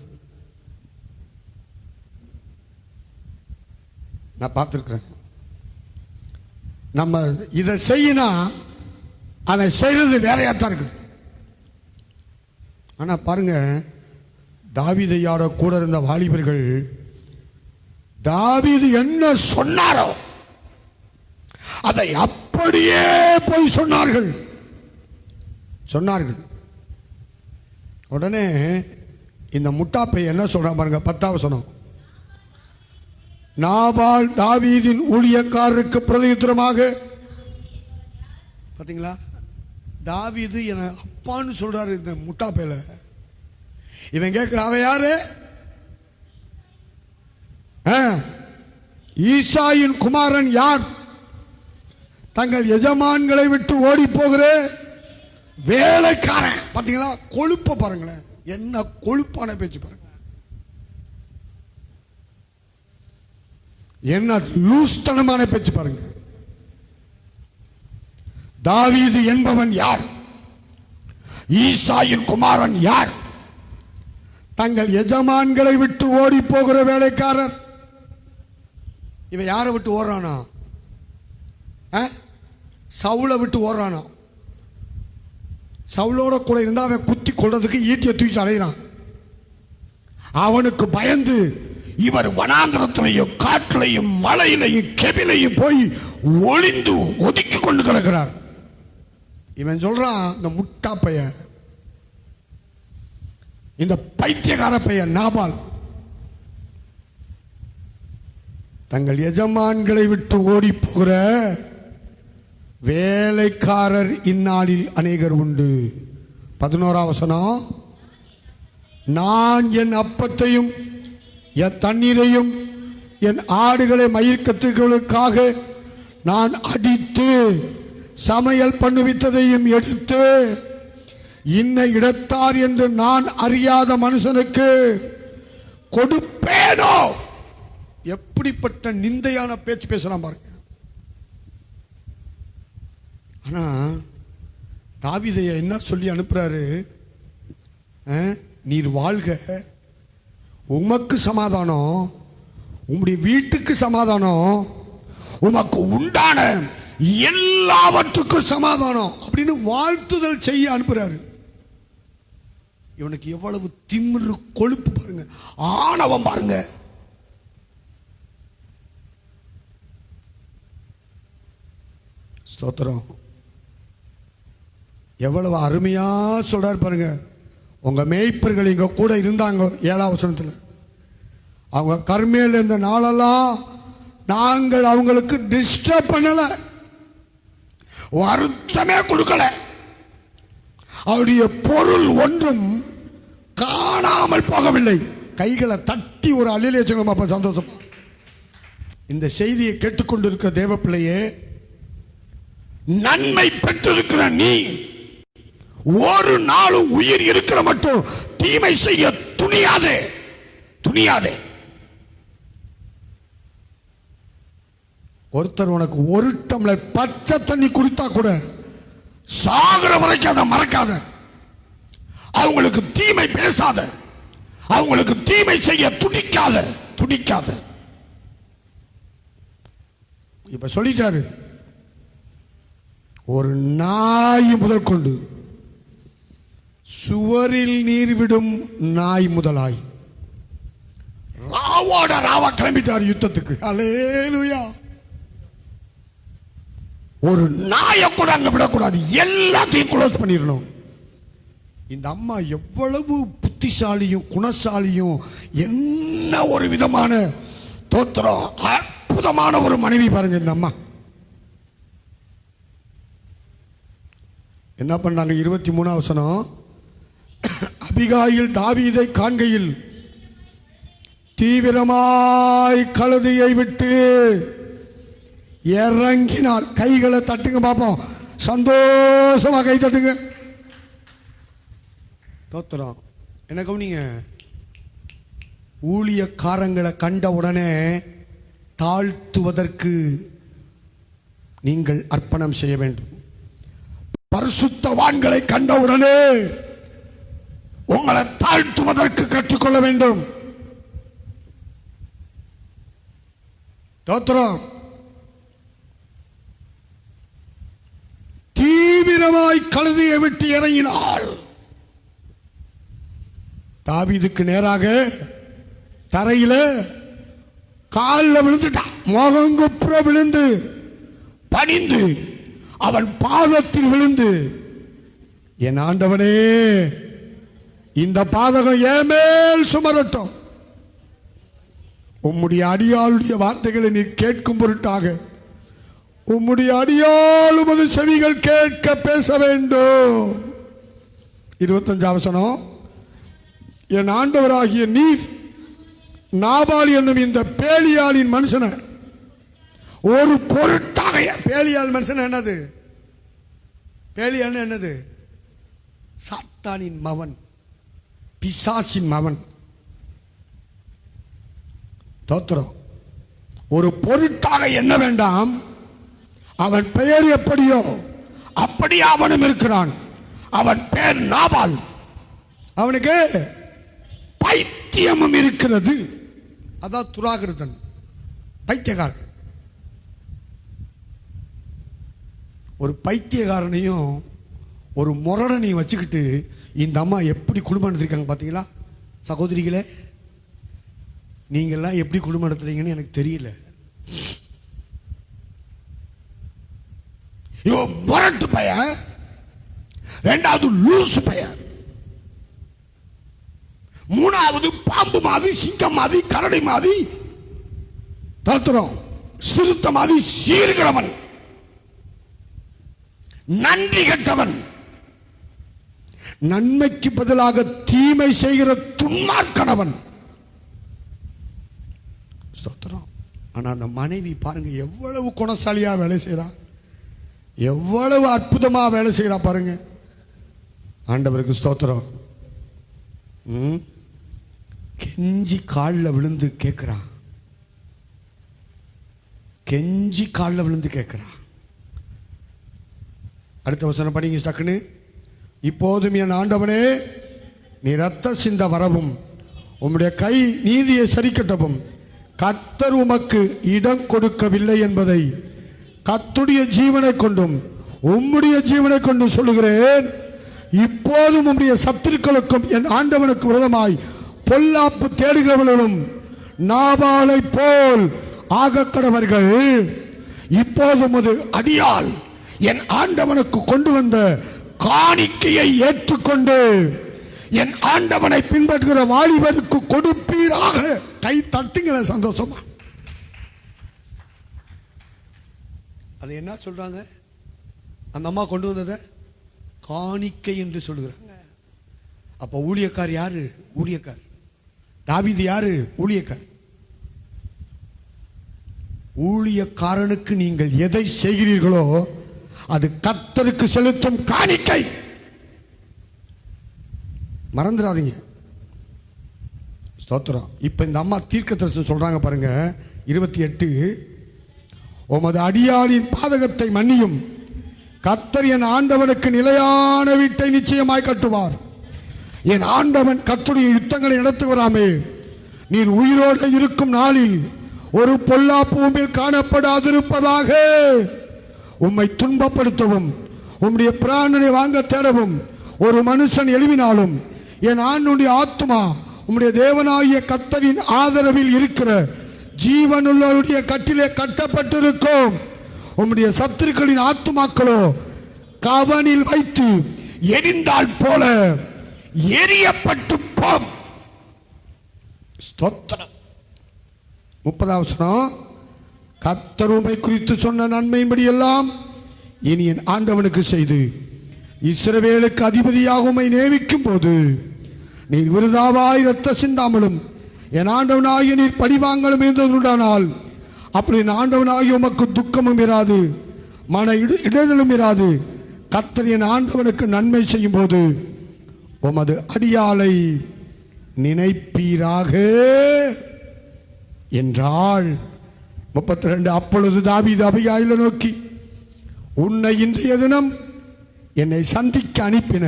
நான் பார்த்துருக்கிறேன். நம்ம இதை செய்யினா அவன் செய்யறது வேறையாத்தான் இருக்குது. ஆனா பாருங்க, தாவீதையோட கூட இருந்த வாலிபர்கள் தாவீது என்ன சொன்னாரோ அதை அப்படியே போய் சொன்னார்கள். உடனே இந்த முட்டாப்பை என்ன சொல்றான் பாருங்க. 10வது வசனம். நாபால் தாவீதின் ஊழியக்காரருக்கு பிரதியுத்தரமாக, பாத்தீங்களா, தாவீது என அப்பான்னு சொல்றாரு இந்த முட்டாப்பையில. இவன் கேட்கிற அவன் யாரு? ஈசாயின் குமாரன் யார்? தங்கள் எஜமான்களை விட்டு ஓடி போகிற வேலைக்காரன். பாத்தீங்களா, கொழுப்ப பாருங்களேன். என்ன கொழுப்பான பேச்சு பாருங்க. என்ன லூஸ்தனமான பேச்சு பாருங்க. தாவீது என்பவன் யார்? ஈசாயின் குமாரன் யார்? தங்கள் எஜமான்களை விட்டு ஓடி போகிற வேலைக்காரர். இவன் யாரை விட்டு ஓடுறானா? சவுலை விட்டு ஓடுறானா? சவுலோட கூட இருந்தா அவன் குத்தி கொள்றதுக்கு ஈட்டியை தூக்கி அலைகிறான். அவனுக்கு பயந்து இவர் வனாந்திரத்திலையும் காட்டிலையும் மலையிலையும் கெபிலையும் போய் ஒளிந்து ஒதுக்கி கொண்டு கிடக்கிறார். இவன் சொல்றான், இந்த முட்டா பையன், இந்த பைத்தியக்கார பையன் நாபால் தங்கள் எஜமான்களை விட்டு ஓடி போகிற வேலைக்காரர் இந்நாளில் அநேகர் உண்டு. 11வது வசனம். நான் என் அப்பத்தையும் என் தண்ணீரையும் என் ஆடுகளை மயிர்க்கத்துகளுக்காக நான் அடித்து சமையல் பண்ணுவித்ததையும் எடுத்து இன்ன இடத்தார் என்று நான் அறியாத மனுஷனுக்கு கொடுப்பேனோ. எப்படிப்பட்ட நிந்தையான பேச்சு பேசலாம் பாருங்க. ஆனா தாவீதைய என்ன சொல்லி அனுப்புறாரு? நீர் வாழ்க, உமக்கு சமாதானம், உம்முடைய வீட்டுக்கு சமாதானம், உமக்கு உண்டான எல்லாவற்றுக்கும் சமாதானம் அப்படின்னு வாழ்த்துதல் செய்ய அனுப்புறாரு. இவனுக்கு எவ்வளவு திமிரு கொழுப்பு பாருங்க, ஆணவம் பாருங்க. ஸ்தோத்திரம். எவ்வளவு அருமையா சொல்றாரு பாருங்க. உங்க மேய்ப்பர்கள் இங்க கூட இருந்தாங்க. 7வது வசனத்துல அவங்க கர்மேல் இருந்த நாளெல்லாம் நாங்கள் அவங்களுக்கு டிஸ்டர்ப் பண்ணல, வருத்தமே கொடுக்கல, அவருடைய பொருள் ஒன்றும் காணாமல் போகவில்லை. கைகளை தட்டி ஒரு அல்லேலூயா சொல்லுங்க அப்ப சந்தோஷமா. இந்த செய்தியை கேட்டுக்கொண்டிருக்கிற தேவ பிள்ளையே, நன்மை பெற்றிருக்கிற நீ ஒரு நாளும் உயிர் இருக்கிற மட்டும் தீமை செய்ய துணியாதே. ஒருத்தர் உனக்கு ஒரு டம்ளர் பச்சை தண்ணி குடித்தா கூட சாகுற வரைக்கும் அதை மறக்காத. அவங்களுக்கு தீமை பேசாத, அவங்களுக்கு தீமை செய்ய துடிக்காத. இப்ப சொல்லிட்டாரு, ஒரு நாய் முதல் கொண்டு சுவரில் நீர் விடும் நாய் முதலாய் ராவோட ராவா கிளம்பிட்டார் யுத்தத்துக்கு. அல்லேலூயா. ஒரு நாயை கூட அங்க விடக்கூடாது, எல்லாத்தையும் க்ளோஸ் பண்ணிடணும். இந்த அம்மா எவ்வளவு புத்திசாலியும் குணசாலியும், என்ன ஒரு விதமான தோத்திரம், அற்புதமான ஒரு மனைவி பாருங்க. இந்த அம்மா என்ன பண்ணாங்க? 23 வசனம், அபிகாயில் தாவீதை காண்கையில் தீவிரமாய் கழுதையை விட்டு இறங்கினாள். கைகளை தட்டுங்க பாப்போம், சந்தோஷமா கை தட்டுங்க. தோத்திரம். என்ன கவனிங்க, ஊழியக்காரங்களை கண்ட உடனே தாழ்த்துவதற்கு நீங்கள் அர்ப்பணம் செய்ய வேண்டும். பரிசுத்தவான்களை கண்டவுடனே உங்களை தாழ்த்துவதற்கு கற்றுக்கொள்ள வேண்டும். தோத்திரம். தீவிரமாய் கழுதையை விட்டு இறங்கினாள். தாவீதுக்கு நேராக தரையில காலில் விழுந்துட்டான். முகங்குப்புற விழுந்து பணிந்து அவன் பாதத்தில் விழுந்து, என் ஆண்டவனே, இந்த பாதகம் என் மேல் சுமரட்டும். உம்முடைய அடியாளுடைய வார்த்தைகளை நீ கேட்கும் பொருட்டாக உம்முடைய அடியாள் உமது செவிகள் கேட்க பேச வேண்டும். 25 வசனம், என் ஆண்டவராகிய நீர் நாபால் என்னும் இந்த பேலியாளின் மனுஷனை ஒரு பொருட்டாக. பேலியாள் மனுஷன் என்னது? பேலியாள் என்னது? சாத்தானின் மகன், பிசாசின் மகன். தோத்திரம். ஒரு பொருட்டாக என்ன வேண்டாம், அவன் பெயர் எப்படியோ அப்படியே அவனும் இருக்கிறான். அவன் பேர் நாபால். அவனுக்கு பைத்தியமும் இருக்கிறது. அதான் துராகிருதன், பைத்தியக்காரன். ஒரு பைத்தியக்காரனையும் ஒரு முரடனையும் வச்சுக்கிட்டு இந்த அம்மா எப்படி குடும்பம் நடத்திருக்காங்க பார்த்தீங்களா? சகோதரிகளே, நீங்கள்லாம் எப்படி குடும்பம் நடத்துறீங்கன்னு எனக்கு தெரியல. முரட்டு பைய, ரெண்டாவது லூசு பைய, மூணாவது பாம்பு மாதிரி, சிங்கம் மாதிரி, கரடி மாதிரி, தோத்திரம், சிறுத்த மாதிரி சீர்கிறவன், நன்றி கெட்டவன், நன்மைக்கு பதிலாக தீமை செய்கிற துன்மார்க்கனவன். ஸ்தோத்திரம். ஆனா அந்த மனைவி பாருங்க, எவ்வளவு குணசாலியா வேலை செய்யறா, எவ்வளவு அற்புதமா வேலை செய்யறா பாருங்க. ஆண்டவருக்கு ஸ்தோத்திரம். கெஞ்சி காலில் விழுந்து கேட்கிறா, கெஞ்சி காலில் விழுந்து கேட்கிறா. அடுத்த வசனம் படிங்க டக்குன்னு. இப்போதும் என் ஆண்டவனே, நீ ரத்த சிந்த வரவும் உம்முடைய கை நீதியை சரிக்கட்டவும் கர்த்தர் உமக்கு இடம் கொடுக்கவில்லை என்பதை கர்த்தருடைய ஜீவனை கொண்டும் உம்முடைய ஜீவனை கொண்டு சொல்லுகிறேன். இப்போதும் உம்முடைய சத்துருக்களுக்கும் என் ஆண்டவனுக்கு விரோதமாய் பொல்லாப்பு தேடுகிறவர்களும் நாபாலை போல் ஆகக்கடவர்கள். இப்போதும் அது அடியால் என் ஆண்டவனுக்கு கொண்டு வந்த காணிக்கையை ஏற்றுக்கொண்டு என் ஆண்டவனை பின்பற்றுகிற வாலிபருக்கு கொடுப்பீராக. கை தட்டுங்கள சந்தோஷமா. அது என்ன சொல்றாங்க? அந்த அம்மா கொண்டு வந்தத காணிக்கை என்று சொல்லுகிறாங்க. அப்ப ஊழியக்கார் யாரு? ஊழியக்கார். தாவீது யாரு? ஊழியக்கார். ஊழியக்காரனுக்கு நீங்கள் எதை செய்கிறீர்களோ அது கர்த்தருக்கு செலுத்தும் காணிக்கை. மறந்துடாதீங்க. ஸ்தோத்திரம். இப்ப இந்த அம்மா தீர்க்கதரிசனம் சொல்றாங்க பாருங்க. 28, உமது அடியாளின் பாதகத்தை மன்னியும், கர்த்தர் என் ஆண்டவனுக்கு நிலையான வீட்டை நிச்சயமாய் கட்டுவார். என் ஆண்டவன் கர்த்தருடைய யுத்தங்களை நடத்துகிறாமே. நீர் உயிரோடு இருக்கும் நாளில் ஒரு பொல்லாப்பு உம்மில் காணப்படாதிருப்பதாக. உம்மை துன்பப்படுத்தவும் உம்முடைய பிராணனை வாங்க தேடவும் ஒரு மனுஷன் எழுப்பினாலும் என் ஆண்டுடைய ஆத்மா உம்முடைய தேவனாகிய கர்த்தரின் ஆதரவில் இருக்கிற ஜீவனுள்ளவருடைய கட்டிலே கட்டப்பட்டிருக்கும். உம்முடைய சத்துருக்களின் ஆத்துமாக்களோ கவனில் வைத்து எரிந்தால் போல எரியப்பட்டு போம். ஸ்தோத்திரம். 30வது வசனம், கர்த்தர் உம்மை குறித்து சொன்ன நன்மையின்படி எல்லாம் இனி என் ஆண்டவனுக்கு செய்து இஸ்ரவேலுக்கு அதிபதியாக உம்மை நியமிக்கும் போது நீர் விருதாவாய் இரத்த சிந்தாமலும் என் ஆண்டவனாகிய நீர் படிவாங்களும் இருந்ததுண்டானால் அப்படி என் ஆண்டவனாகிய உமக்கு துக்கமும் இராது, மன இடதலும் இராது. கர்த்தர் என் ஆண்டவனுக்கு நன்மை செய்யும் போது உமது அடியாளை நினைப்பீராக என்றாள். 32, அப்பொழுது தாவீது அபிகாயிலை நோக்கி, உன்னை இன்றைய தினம் என்னை சந்திக்க அனுப்பின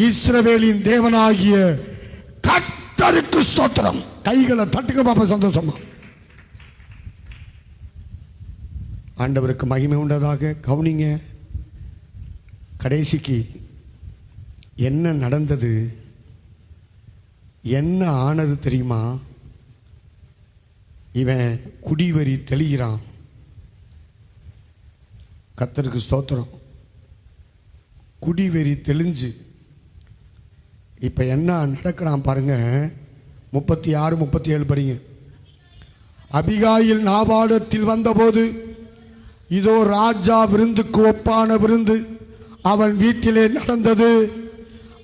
இஸ்ரவேலின் தேவனாகிய கர்த்தருக்கு ஸ்தோத்திரம். கைகளை தட்டுங்க பாப்பா, சந்தோஷமா. ஆண்டவருக்கு மகிமை உண்டதாக. கவனிங்க, கடைசிக்கு என்ன நடந்தது, என்ன ஆனது தெரியுமா? இவன் குடிவரி தெளிகிறான். கர்த்தருக்கு ஸ்தோத்திரம். குடிவெறி தெளிஞ்சு இப்ப என்ன நடக்கிறான் பாருங்க. 36, 37 படிங்க. அபிகாயில் நாபாலத்தில் வந்தபோது இதோ ராஜா விருந்துக்கு ஒப்பான விருந்து அவன் வீட்டிலே நடந்தது.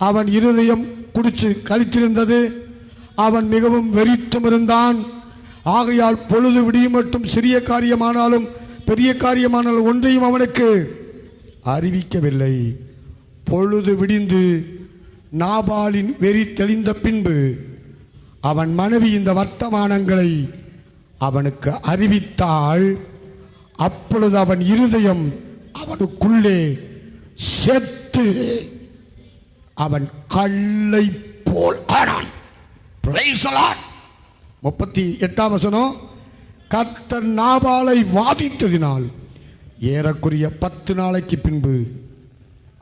அவன் இருதயம் குடிச்சு கழித்திருந்தது. அவன் மிகவும் வெறித்தும் இருந்தான். ஆகையால் பொழுது விடியும் மட்டும் சிறிய காரியமானாலும் பெரிய காரியமானாலும் ஒன்றையும் அவனுக்கு அறிவிக்கவில்லை. பொழுது விடிந்து நாபாலின் வெறி தெளிந்த பின்பு அவன் மனைவி இந்த வர்த்தமானங்களை அவனுக்கு அறிவித்தாள். அப்பொழுது அவன் இருதயம் அவனுக்குள்ளே செத்து அவன் கல்லை போல் ஆனான். 38வது வசனம், கர்த்தர் நாபாலை வாதித்ததினால் ஏறக்குறைய 10 நாளைக்கு பின்பு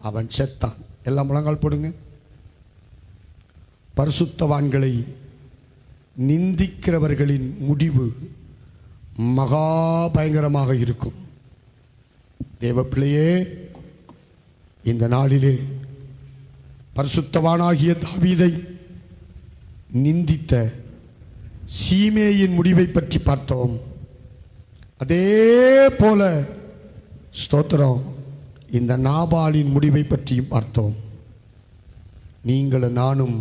அவன் செத்தான். எல்லாம் முழங்கால் போடுங்க. பரிசுத்தவான்களை நிந்திக்கிறவர்களின் முடிவு மகா பயங்கரமாக இருக்கும். தேவ பிள்ளையே, இந்த நாளிலே பரிசுத்தவானாகிய தாவீதை நிந்தித்த சீமேயின் முடிவை பற்றி பார்த்தோம். அதே போல ஸ்தோத்திரம், இந்த நாபாலின் முடிவை பற்றியும் பார்த்தோம். நீங்களும் நானும்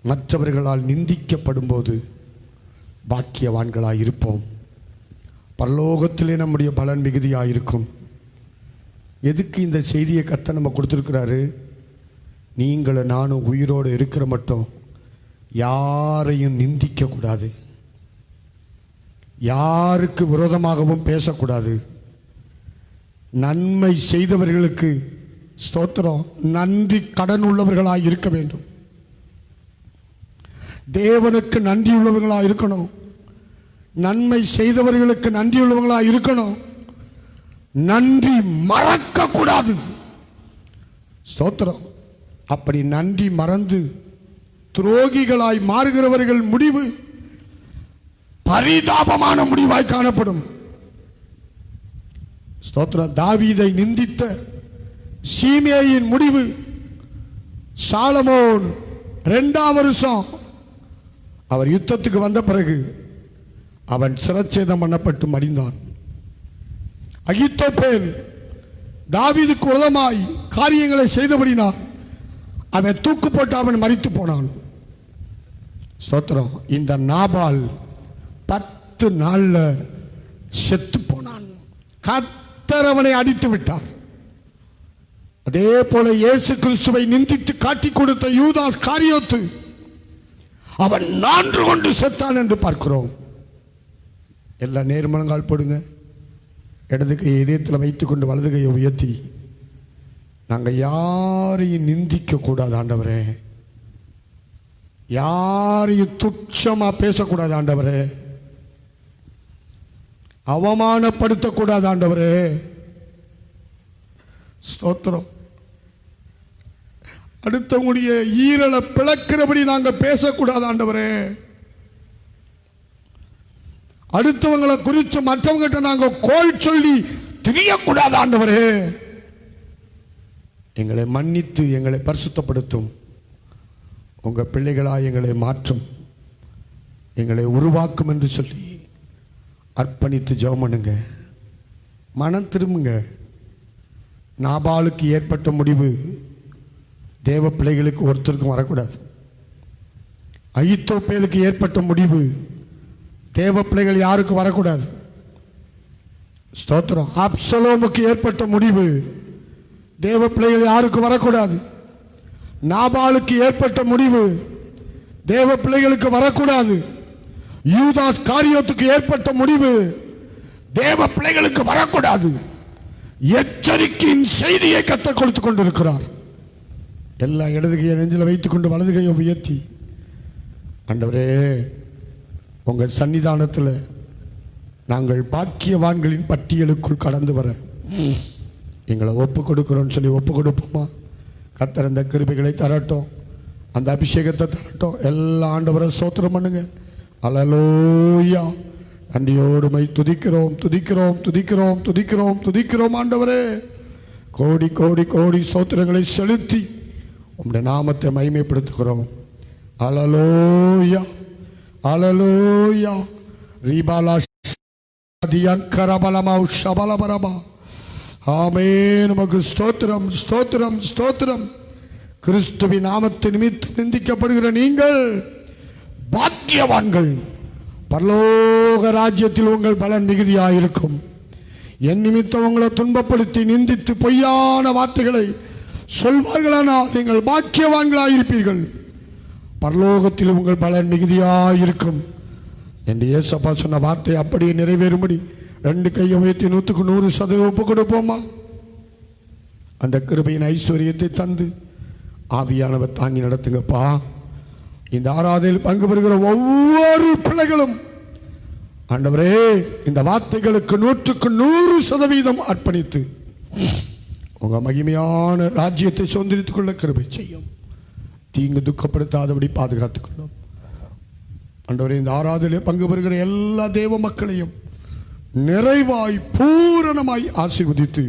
மற்றவர்களால் நிந்திக்கப்படும் போது பாக்கியவான்களாக இருப்போம். பரலோகத்திலே நம்முடைய பலன் மிகுதியாக இருக்கும். எதுக்கு இந்த செய்தியை கத்த நம்ம கொடுத்துருக்கிறாரு? நீங்களும் நானும் உயிரோடு இருக்கிற மட்டும் யாரையும் நிந்திக்க கூடாது, யாருக்கு விரோதமாகவும் பேசக்கூடாது. நன்மை செய்தவர்களுக்கு ஸ்தோத்திரம் நன்றி கடன் உள்ளவர்களாக இருக்க வேண்டும். தேவனுக்கு நன்றி உள்ளவர்களாக இருக்கணும். நன்மை செய்தவர்களுக்கு நன்றி உள்ளவர்களாக இருக்கணும். நன்றி மறக்க கூடாது. ஸ்தோத்திரம். அப்படி நன்றி மறந்து துரோகிகளாய் மாறுகிறவர்கள் முடிவு பரிதாபமான முடிவாய் காணப்படும். ஸ்தோத்திரம். தாவீதை நிந்தித்த சீமேயின் முடிவு, சாலமோன் 2ஆம் வருஷம் அவர் யுத்தத்துக்கு வந்த பிறகு அவன் சிரச்சேதம் பண்ணப்பட்டு மடிந்தான். அகித்தோப்பேல் தாவீதுக்கு விரோதமாய் காரியங்களை செய்தபடினால் அவன் தூக்கு போட்டு அவன் மரித்து போனான். ஸ்தோத்திரம். இந்த நாபால் 10 நாள்ல செத்து போனான். கர்த்தர் அவனை அடித்து விட்டார். அதே போல இயேசு கிறிஸ்துவை நிந்தித்து காட்டி கொடுத்த யூதாஸ் காரியோத்து அவன் 4 கொண்டு செத்தான் என்று பார்க்கிறோம். எல்லா நேர்மலங்கால் போடுங்க. இடது கை இதயத்தில் வைத்துக் கொண்டு வலது கையை உயர்த்தி, நாங்கள் யாரையும் நிந்திக்க கூடாது ஆண்டவரே, யாரையும் துச்சமா பேசக்கூடாது ஆண்டவரே, அவமானப்படுத்தக்கூடாது ஆண்டவரே. ஸ்தோத்திரம். அடுத்தவங்களுடைய ஈரலை பிளக்கிறபடி நாங்கள் பேசக்கூடாது ஆண்டவரே. அடுத்தவங்களை குறித்து மற்றவங்கிட்ட நாங்கள் கோல் சொல்லி தெரியக்கூடாது ஆண்டவரே. எங்களை மன்னித்து எங்களை பரிசுத்தப்படுத்தும். உங்க பிள்ளைகளாய் எங்களை மாற்றும், எங்களை உருவாக்கும் என்று சொல்லி அர்ப்பணித்து ஜெபம் பண்ணுங்க. மனம் திரும்புங்க. நாபாலுக்கு ஏற்பட்ட முடிவு தேவ பிள்ளைகளுக்கு ஒருத்தருக்கும் வரக்கூடாது. அகித்தோப்பேலுக்கு ஏற்பட்ட முடிவு தேவ பிள்ளைகள் யாருக்கும் வரக்கூடாது. ஸ்தோத்திரம். அப்சலோமுக்கு ஏற்பட்ட முடிவு தேவ பிள்ளைகள் யாருக்கும் வரக்கூடாது. நாபாலுக்கு ஏற்பட்ட முடிவு தேவ பிள்ளைகளுக்கு வரக்கூடாது. யூதாஸ் காரியத்துக்கு ஏற்பட்ட முடிவு தேவ பிள்ளைகளுக்கு வரக்கூடாது. எச்சரிக்கையின் செய்தியை கர்த்தர் கொடுத்துக் கொண்டிருக்கிறார். எல்லா இடதுகையை நெஞ்சில் வைத்துக் கொண்டு வலதுகையை உயர்த்தி, ஆண்டவரே உங்க சன்னிதானத்தில் நாங்கள் பாக்கியவான்களின் பட்டியலுக்குள் கடந்து வர எங்களை ஒப்பு கொடுக்கிறோன்னு சொல்லி ஒப்பு கொடுப்போமா? கர்த்தர் அந்த கிருபைகளை தரட்டும், அந்த அபிஷேகத்தை தரட்டும். எல்லா ஆண்டவரை ஸ்தோத்திரம் பண்ணுங்க. அல்லேலூயா. நன்றியோடு மை துதிக்கிறோம் துதிக்கிறோம் துதிக்கிறோம் துதிக்கிறோம் துதிக்கிறோம் ஆண்டவரே. கோடி கோடி கோடி ஸ்தோத்திரங்களை செலுத்தி உம்முடைய நாமத்தை மகிமைப்படுத்துகிறோம். அல்லேலூயா அல்லேலூயா. ரிபாலா தியங்கரபலமா ஷபலபரபா. ஆமென். நமக்கு ஸ்தோத்திரம் ஸ்தோத்திரம் ஸ்தோத்திரம். கிறிஸ்துவின் நாமத்தின் நிமித்தம் நிந்திக்கப்படுகிற நீங்கள் பாக்கியவான்கள். பரலோக ராஜ்யத்தில் உங்கள் பலன் மிகுதியாயிருக்கும். என் நிமித்தம் உங்களை துன்பப்படுத்தி நிந்தித்து பொய்யான வார்த்தைகளை சொல்வார்களானால் நீங்கள் பாக்கியவான்களாயிருப்பீர்கள். பரலோகத்தில் உங்கள் பலன் மிகுதியாயிருக்கும் என்று இயேசப்பா சொன்ன வார்த்தை அப்படியே நிறைவேறும்படி 2 கையை உயர்த்தி 100க்கு 100% ஒப்பு கொடுப்போமா? அந்த கிருபையின் ஐஸ்வர்யத்தை தந்து ஆவியானவர் தாங்கி நடத்துங்கப்பா. இந்த ஆராதனையில் பங்கு பெறுகிற ஒவ்வொரு பிள்ளைகளும் ஆண்டவரே இந்த வார்த்தைகளுக்கு 100க்கு 100% அர்ப்பணித்து உங்க மகிமையான ராஜ்யத்தை சுதந்திரித்துக் கொள்ள கிருபை செய்யும். தீங்கு துக்கப்படுத்தாதபடி பாதுகாத்துக் கொள்ளும் ஆண்டவரே. இந்த ஆராதனையில் பங்கு பெறுகிற எல்லா தேவ மக்களையும் நிறைவாய் பூரணமாய் ஆசீர்வதித்து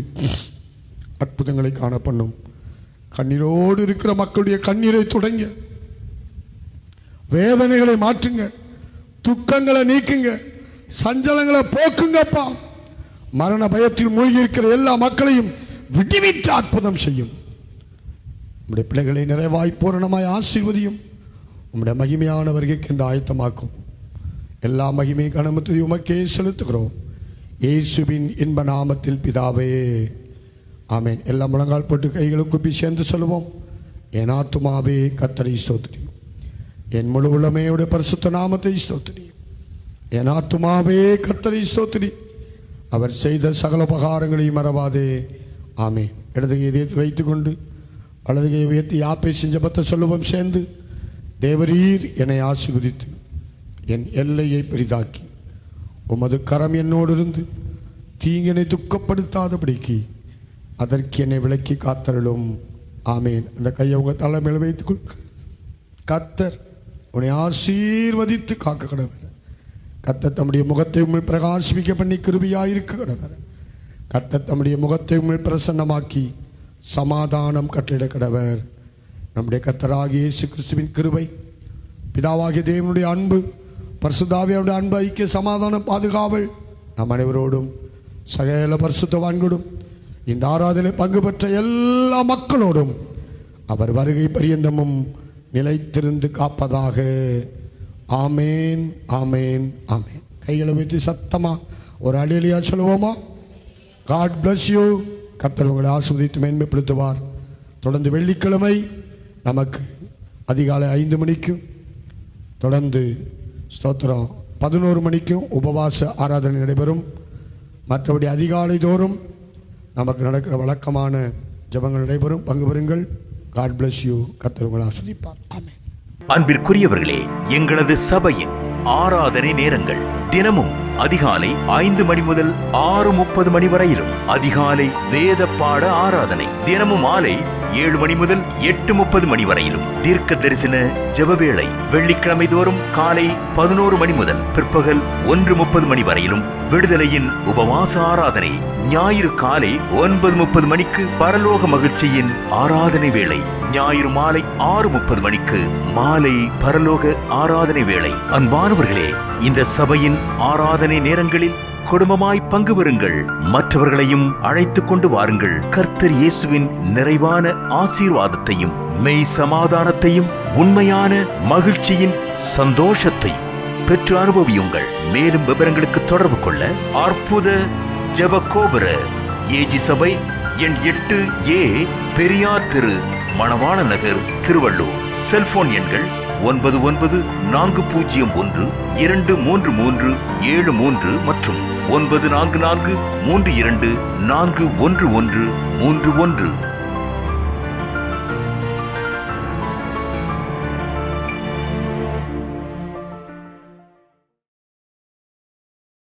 அற்புதங்களை காண பண்ணும். கண்ணீரோடு இருக்கிற மக்களுடைய கண்ணீரை தொடங்க, வேதனைகளை மாற்றுங்க, துக்கங்களை நீக்குங்க, சஞ்சலங்களை போக்குங்கப்பா. மரண பயத்தில் மூழ்கி இருக்கிற எல்லா மக்களையும் விடுவித்து அற்புதம் செய்யும். உம்முடைய பிள்ளைகளை நிறைவாய் பூரணமாய் ஆசீர்வதியும். உம்முடைய மகிமையான வருகைக்கு என்று ஆயத்தமாக்கும். எல்லா மகிமை கனமத்தையும் உமக்கே செலுத்துகிறோம் இயேசுவின் இன்ப நாமத்தில் பிதாவே, ஆமென். எல்லாம் முழங்கால் போட்டு கைகளை குப்பி சேர்ந்து சொல்லுவோம். என் ஆத்துமாவே கர்த்தரை ஸ்தோத்திரி, என் முழு உள்ளமையுடைய பரிசுத்த நாமத்தை ஸ்தோத்திரி. என் ஆத்துமாவே கர்த்தரை ஸ்தோத்திரி, அவர் செய்த சகல உபகாரங்களையும் மறவாதே. ஆமென். இடதுகையை இதயத்தில் வைத்துக்கொண்டு வலதுகையை உயர்த்தி யாப்பை செஞ்சபத்தை சொல்லுவோம் சேர்ந்து. தேவரீர் என்னை ஆசீர்வதித்து என் எல்லையை பெரிதாக்கி உமது கரம் என்னோடு இருந்து தீங்கினை துக்கப்படுத்தாதபடிக்கு அதற்கு என்னை விலக்கி காத்தருளும். ஆமேன். அந்த கையை உங்க தலைமையில் வைத்துக்கொள். கர்த்தர் உன்னை ஆசீர்வதித்து காக்க கடவர். கர்த்தர் தம்முடைய முகத்தை உண்மையில் பிரகாசிக்க பண்ணி கிருபையாயிருக்க கடவர். கர்த்தர் தம்முடைய முகத்தை உண்மையில் பிரசன்னமாக்கி சமாதானம் கட்டளிட கடவர். நம்முடைய கர்த்தராகிய இயேசு கிறிஸ்துவின் கிருபை, பிதாவாகிய தேவனுடைய அன்பு, பரிசுத்தாவியாருடைய அன்பு, ஐக்கிய சமாதானம், பாதுகாவல் நம் அனைவரோடும் சகல பரிசுத்தவான்களோடும் இந்த ஆராதனை பங்கு பெற்ற எல்லா மக்களோடும் அவர் வருகை பரியந்தமும் நிலைத்திருந்து காப்பதாக. ஆமேன் ஆமேன் ஆமேன். கைகளை வைத்து சத்தமா ஒரு அல்லேலூயா சொல்லுவோமா? God bless you. கர்த்தர் உங்களை ஆசீர்வதித்து மேன்மைப்படுத்துவார். தொடர்ந்து வெள்ளிக்கிழமை நமக்கு அதிகாலை 5 மணிக்கும் தொடர்ந்து ஸ்தோத்திரம் 11 மணிக்கும் உபவாச ஆராதனை நடைபெறும். மற்றபடி அதிகாலை தோறும் நமக்கு நடக்கிற வழக்கமான ஜெபங்கள் நடைபெறும். பங்கு பெறுங்கள். God bless you. கர்த்தர் உங்களை ஆசீர்வதிப்பார். ஆமென். அன்பிற்குரியவர்களே, எங்களது சபையின் ஆராதனை நேரங்கள் தினமும் அதிகாலை 5 மணி முதல் 6:30 மணி வரையிலும் அதிகாலை வேத பாட ஆராதனை. தினமும் மாலை 7 மணி முதல் 8:30 மணி வரையிலும் தீர்க்க தரிசன ஜெபவேளை. வெள்ளிக்கிழமை தோறும் காலை 11 மணி முதல் பிற்பகல் 1:30 மணி வரையிலும் விடுதலையின் உபவாச ஆராதனை. ஞாயிறு காலை 9:30 மணிக்கு பரலோக மகிழ்ச்சியின் ஆராதனை வேளை. ஞாயிறு மாலை 6:30 மணிக்கு மாலை பரலோக ஆராதனை வேளை. அன்பானவர்களே, இந்த சபையின் ஆராதனை நேரங்களில் குடும்பமாய் பங்கு பெறுங்கள். மற்றவர்களையும் அழைத்துக் கொண்டு வாருங்கள். கர்த்தர் இயேசுவின் நிறைவான ஆசீர்வாதத்தையும் மெய் சமாதானத்தையும் உண்மையான மகிழ்ச்சியின் சந்தோஷத்தையும் பெற்று அனுபவியுங்கள். மேலும் விவரங்களுக்கு தொடர்பு கொள்ள அற்புத ஜெபக்கோபுர ஏஜி சபை எண் 8A, பெரியார் தெரு, மணவாள நகர், திருவள்ளூர். செல்போன் எண்கள் 9910123373 மற்றும் 94432411131.